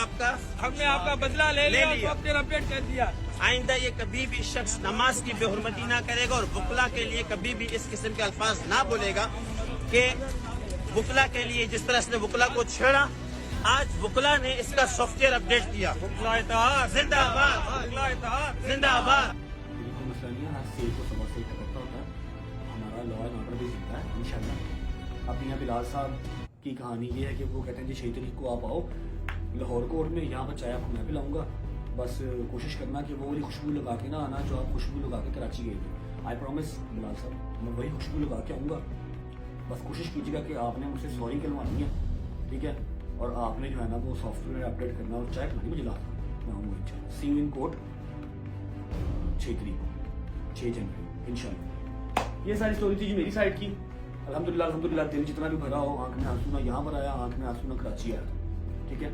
Speaker 3: आपका बदला ले लिया, सॉफ्टवेयर अपडेट कर दिया।
Speaker 8: आइंदा ये कभी भी शख्स नमाज की बेहुरमती ना करेगा और वकला के लिए कभी भी इस किस्म के अल्फाज ना बोलेगा कि वकला के लिए जिस तरह इसने वकला को छेड़ा, आज वकला ने इसका सॉफ्टवेयर अपडेट किया। जिंदाबाद, जिंदाबाद।
Speaker 1: कोई मसला नहीं है, हर सेल को सबक से इकट्ठा होता है, हमारा लॉ एंड ऑर्डर भी जीता है इंशाल्लाह। अब मियाँ बिलाल साहब की कहानी ये है कि वो कहते हैं जी 6 तारीख को आप आओ लाहौर कोर्ट में, यहाँ पर चाय आपको मैं पिलाऊंगा, बस कोशिश करना कि वो वाली खुशबू लगा के ना आना जो आप खुशबू लगा के कराची गए थे। आई प्रॉमिस बिलाल साहब, मैं वही खुशबू लगा के आऊँगा, बस कोशिश कीजिएगा कि आपने मुझसे सॉरी कहलवानी है, ठीक है, और आपने जो है ना वो सॉफ्टवेयर अपडेट करना और चाय पिलानी मुझे लाना, मैं आऊँगा इंशाल्लाह। सी यू इन कोर्ट 6 तारीख, 6 जनवरी इंशाल्लाह। ये सारी स्टोरी थी जी मेरी साइड की। अल्हम्दुलिल्लाह अल्हम्दुलिल्लाह, दिल जितना भी भरा हो, आंख में आंसू ना यहाँ पर आया, आंख में आंसू ना कराची आया, ठीक है।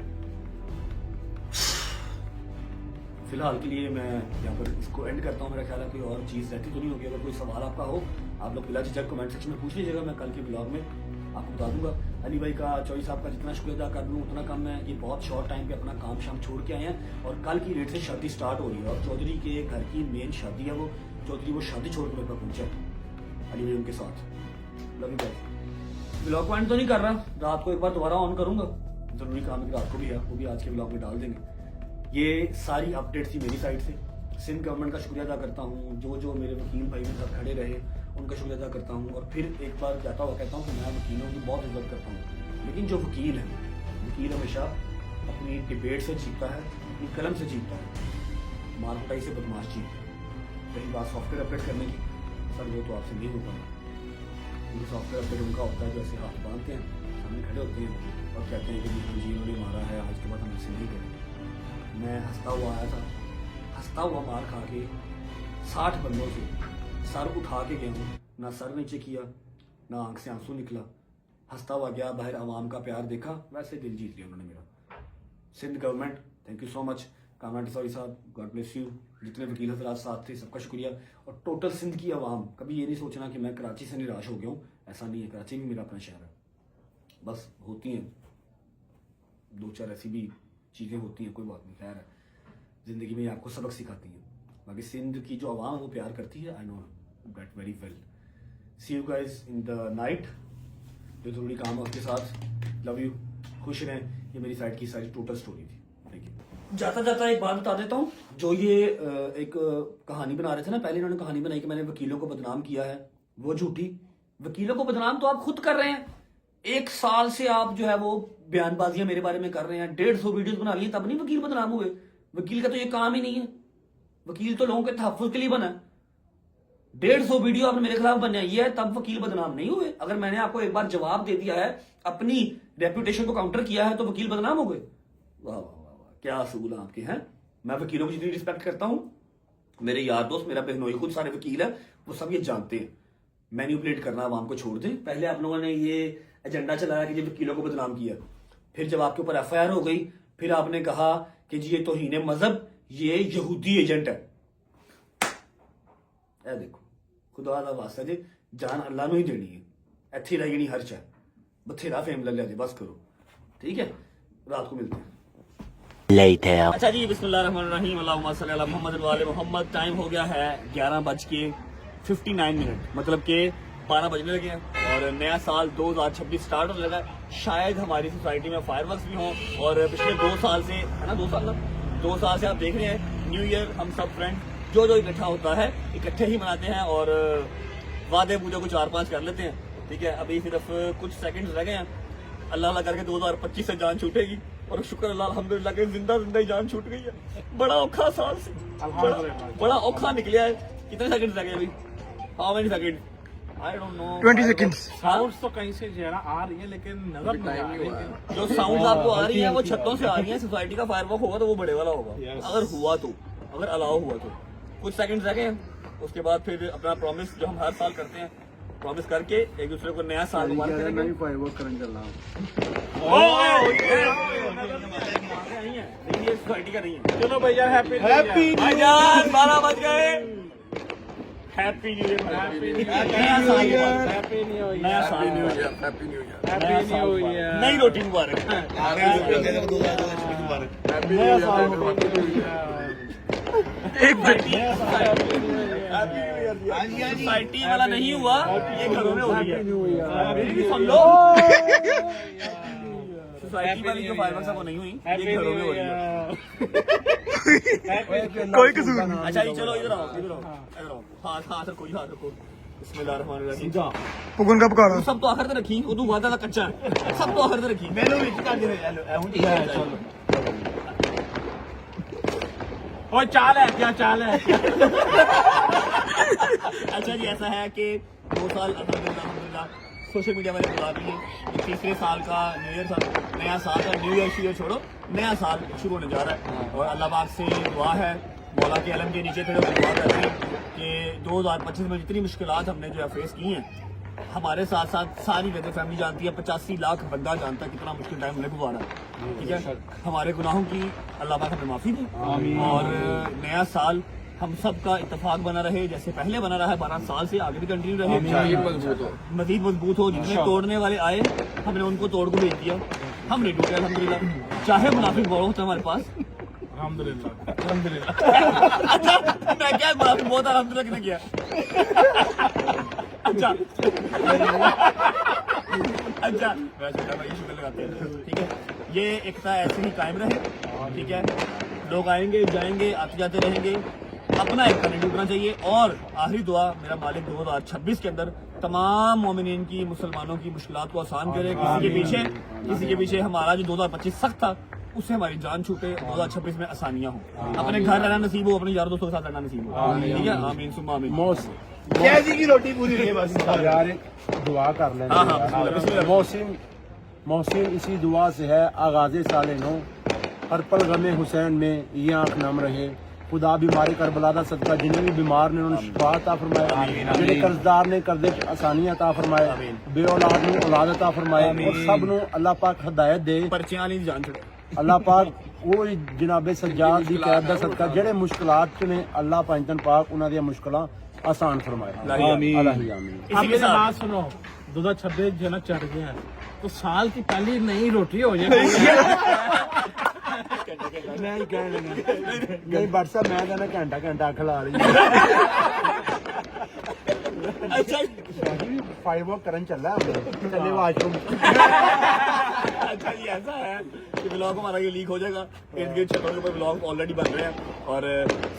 Speaker 1: फिलहाल के लिए मैं यहाँ पर इसको एंड करता हूँ। मेरा ख्याल है कोई और चीज़ रहती तो नहीं होगी। अगर कोई सवाल आपका हो आप लोग बिला झिझक कमेंट सेक्शन में पूछ लीजिएगा, मैं कल के ब्लॉग में आपको बता दूंगा। अली भाई का, चौधरी साहब का जितना शुक्रिया अदा कर दूँ उतना कम है। ये बहुत शॉर्ट टाइम पे अपना काम शाम छोड़ के आए हैं और कल की डेट से शादी स्टार्ट हो रही है और चौधरी के घर की मेन शादी है वो चौधरी, वो शादी छोड़ के मेरे पास पहुंचे अली भाई उनके साथ। Love you guys. ब्लॉग को एंड तो नहीं कर रहा, रात को एक बार दोबारा ऑन करूंगा, जरूरी काम है रात को भी है, वो भी आज के ब्लॉग में डाल देंगे। ये सारी अपडेट थी मेरी साइड से। सिंध गवर्नमेंट का शुक्रिया अदा करता हूँ, जो मेरे वकील भाई मेरे साथ खड़े रहे उनका शुक्रिया अदा करता हूँ। और फिर एक बार जाता हुआ कहता हूँ कि मैं वकीलों की बहुत इज्जत करता हूँ, लेकिन जो वकील है, वकील हमेशा अपनी डिबेट से जीतता है, अपनी कलम से जीतता है, मारकुटाई से बदमाश जीतता है। रही बात सॉफ्टवेयर अपडेट करने की, सर वो तो आपसे नहीं हो पाएगा। क्योंकि सॉफ्टवेयर अपडेट उनका होता है जो ऐसे हाथ बांधते हैं, सामने खड़े होते हैं और कहते हैं कि जी उन्होंने मारा है, आज के बाद हम इसे नहीं करेंगे। मैं हंसता हुआ आया था, हंसता हुआ मार खा के 60 बंदों से सर उठा के गया हूँ, ना सर नीचे किया ना आंख से आंसू निकला, हंसता हुआ गया, बाहर आवाम का प्यार देखा, वैसे दिल जीत लिया उन्होंने मेरा। Sindh government thank you so much, Kamran Tessori साहब गॉड ब्लेस यू, जितने वकील हजरात साथ थे सबका शुक्रिया। और टोटल सिंध की आवाम, कभी ये नहीं सोचना कि मैं कराची से निराश हो गया हूँ, ऐसा नहीं है। कराची भी मेरा अपना शहर है, बस होती हैं 2-4 ऐसी भी चीज़ें होती हैं, कोई बात नहीं, खैर है, ज़िंदगी में आपको सबक सिखाती हैं। बाकी सिंध की जो आवाम वो प्यार करती है, I know that very well. See you guys in the night, जो जरूरी काम है उसके साथ। लव यू, खुश रहें। ये मेरी साइड की सारी टोटल स्टोरी थी। Thank you. जाता जाता एक बात बता देता हूँ, जो ये एक कहानी बना रहे थे ना, पहले इन्होंने कहानी बनाई कि मैंने वकीलों को बदनाम किया है, वो झूठी। वकीलों को बदनाम तो आप खुद कर रहे हैं। 1 साल से आप जो है वो बयानबाजियां मेरे बारे में कर रहे हैं, 150 वीडियोस बना ली, तब नहीं वकील बदनाम हुए। वकील का तो ये काम ही नहीं है, वकील तो लोगों के तहफ्फुज़ के लिए बना है। 150 वीडियो आपने मेरे खिलाफ बनाई है, तब वकील बदनाम नहीं हुए। अगर मैंने आपको एक बार जवाब दे दिया है, अपनी रेपुटेशन को काउंटर किया है, तो वकील बदनाम हो गए। वाह वाह वाह वाह, क्या असूल आपके हैं। मैं वकीलों की जितनी रिस्पेक्ट करता हूं, मेरे यार दोस्त, मेरा बहनोई खुद सारे वकील है, वो सब ये जानते हैं। मैनिपुलेट करना आवाम को छोड़ दें। पहले आप लोगों ने ये एजेंडा चलाया कि जी वकीलों को बदनाम किया, फिर जब आपके ऊपर FIR हो गई, फिर आपने कहा कि जी ये तौहीन मजहब, ये यहूदी एजेंट है। ए देखो खुदा दा वास्ता जी जान अल्लाह ਨੂੰ ਹੀ देनी है, ਇੱਥੇ ਰਹਿ ਗਈ हर चाह बथेरा फेम ले लिया जी, बस करो ठीक है, रात को मिलते हैं। अच्छा जी बिस्मिल्लाहिर्रहमानिर्रहीम अल्लाहुम्मा सल्ली अला मुहम्मद व आले मुहम्मद। टाइम हो गया है 11:59, मतलब कि 12 बजने लगे हैं और नया साल 2026 स्टार्ट होने लगा है। शायद हमारी सोसाइटी में फायरवर्क्स भी हों और पिछले 2 साल से है ना 2 साल से आप देख रहे हैं न्यू ईयर हम सब फ्रेंड जो इकट्ठा होता है इकट्ठे ही मनाते हैं और वादे पूजा को 4-5 कर लेते हैं। ठीक है, अभी सिर्फ कुछ सेकंड्स रह गए हैं, अल्लाह अल्लाह करके 2025 से जान छूटेगी और शुक्र अल्लाह अल्हम्दुलिल्लाह के जिंदा ही जान छूट गई है। बड़ा औखा साल से बड़ा औखा निकला है। कितने सेकंड्स रह गए अभी? How many second? I don't know.
Speaker 3: 20 seconds। Sound तो कहीं से जो है ना आ रही है लेकिन नजर नहीं आ रही है।
Speaker 1: जो साउंड आपको आ रही है वो छतों से आ रही है। सोसाइटी का फायरवर्क होगा तो वो बड़े वाला होगा, अगर हुआ तो, अगर अलाउ हुआ तो। कुछ सेकंड्स रह गए हैं, उसके बाद फिर अपना प्रॉमिस जो हम हर साल करते हैं, प्रॉमिस करके एक दूसरे को नया साल मुबारक करेंगे। ये सोसाइटी का नहीं है।
Speaker 3: चलो भैया हैप्पी
Speaker 1: भाईजान 12 बज गए। Happy new year. नया साल नई रोटी मुबारक। सोसाइटी वाला नहीं हुआ, ये घरों में हो रही है। हम लोग सोसाइटी वाली जो फायरवर्क्स है वो नहीं हुई, ये घरों में हो रही है।
Speaker 3: कोई कसूर।
Speaker 1: अच्छा जी चलो इधर आओ। हाथ रखो जी, हाथ रखो। बिस्मिल्लाहिर्रहमानिर्रहीम।
Speaker 3: पुगन का पकाना
Speaker 1: सब तो आखिर तक रखी, उदू वादा कच्चा है, सब तो आखिर तक रखी। मैंने भी कर दे
Speaker 3: और चाल है क्या चाल है?
Speaker 1: अच्छा जी ऐसा है कि 2 साल अल्हम्दुलिल्लाह सोशल मीडिया वाले बुला रही हैं। तीसरे साल का न्यू ईयर था, नया साल का न्यू ईयर छोड़ो, नया साल शुरू होने जा रहा है और अल्लाह पाक से दुआ है, मौला के अलम के नीचे खड़े होकर दुआ करते हैं कि 2025 में जितनी मुश्किलात हमने जो है फेस की हैं, हमारे साथ साथ सारी गदर फैमिली जानती है, 85 लाख बंदा जानता है कितना मुश्किल टाइम हमने गुजारा। ठीक है, हमारे गुनाहों की अल्लाह पाक हमें माफी दे और नया साल हम सब का इत्तेफाक बना रहे जैसे पहले बना रहा है 12 साल से, आगे भी कंटिन्यू रहे, मजीद मजबूत हो। जितने तोड़ने वाले आए हमने उनको तोड़ को भेज दिया, हम नहीं टूटे अल्हम्दुलिल्लाह। चाहे मुनाफिक बहुत होता है हमारे पास
Speaker 3: अल्हम्दुलिल्लाह।
Speaker 1: अच्छा मैं क्या मुनाफिक बहुत अल्हम्दुलिल्लाह किसने किया? अच्छा वैसे भाई शुक्र लगाते हैं। ठीक है, ये एकता ऐसे ही कायम रहे। ठीक है, लोग आएंगे जाएंगे आते जाते रहेंगे, अपना एकता नहीं टूटना चाहिए। और आखिरी दुआ मेरा मालिक 2026 के अंदर तमाम मोमिनीन की, मुसलमानों की मुश्किलात को आसान करे। किसी के पीछे हमारा जो 2025 सख्त था उससे हमारी जान छूटे, 2026 में आसानियां हो, अपने घर रहना नसीब हो, अपने यार दोस्तों के साथ रहना नसीब हो। ठीक है, आमीन सुम्मा आमीन।
Speaker 6: कैसी की रोटी पूरी नहीं बस यार, एक दुआ कर लेना। मोहसिन इसी दुआ से है आगाज़े साले नो, हर पल गमे हुसैन में ये आंख नम रहे। खुदा बीमारी करबला दा सदका जिन्हें भी बीमार ने उन्होंने शिफा अता फरमाए, जिहड़े कर्जदार ने कर्जे च आसानियां अता फरमाए, बे औलाद नूं औलाद अता फरमाए और सब नूं अल्लाह पाक हिदायत दे।
Speaker 1: पर्चियां नहीं जान छुड़े
Speaker 6: अल्लाह पाक वो जनाबे सज्जाद दी कैद दा सदका जेड़े मुश्किलात च ने अल्लाह पंजन पाक उन्हां दी मुश्किलां आसान फरमाए। आमीन आमीन।
Speaker 3: अब मेरी बात सुनो, 2026 जो ना चढ़ गया तो साल की पहली नई रोटी हो जाए।
Speaker 6: नहीं कहने नहीं व्हाट्सएप मैं कहना घंटा खिला रही है।
Speaker 1: अच्छा
Speaker 6: फाइव करन चला चले वाशरूम।
Speaker 1: अच्छा ये ऐसा है कि ब्लॉग हमारा ये लीक हो जाएगा, इर्द गिर्द छतों के ऊपर ब्लॉग ऑलरेडी बन रहे हैं और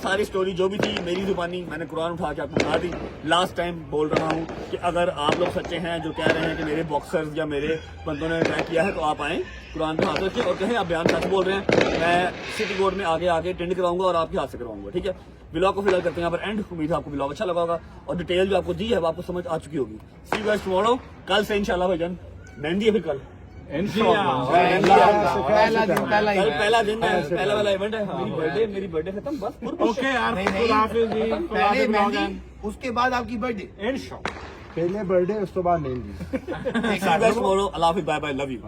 Speaker 1: सारी स्टोरी जो भी थी मेरी जुबानी मैंने कुरान उठा के आपको बता दी। लास्ट टाइम बोल रहा हूँ कि अगर आप लोग सच्चे हैं जो कह रहे हैं कि मेरे बॉक्सर्स या मेरे बंदों ने ट्राई किया है तो आप आएँ कुरान पे हाथ रखिए और कहें आप बयान सच बोल रहे हैं, मैं सिटी कोर्ट में आगे टेंड कराऊंगा और आपके हाथ से करवाऊंगा। ठीक है, ब्लॉग को फिलहाल करते हैं यहाँ पर एंड। उम्मीद है आपको ब्लॉग अच्छा लगा होगा और डिटेल जो आपको दी है वो आपको समझ आ चुकी होगी। सी यू गाइस टुमारो, कल से इंशाल्लाह भाईजान मेहंदी है, फिर कल पहला दिन है, पहला वाला इवेंट है। मेरी बर्थडे खत्म बस।
Speaker 3: ओके यार,
Speaker 9: उसके बाद आपकी बर्थडे
Speaker 6: पहले बर्थडे उस तो बाद नहीं।
Speaker 1: अल्लाह हाफिज़, बाय बाय, लव यू।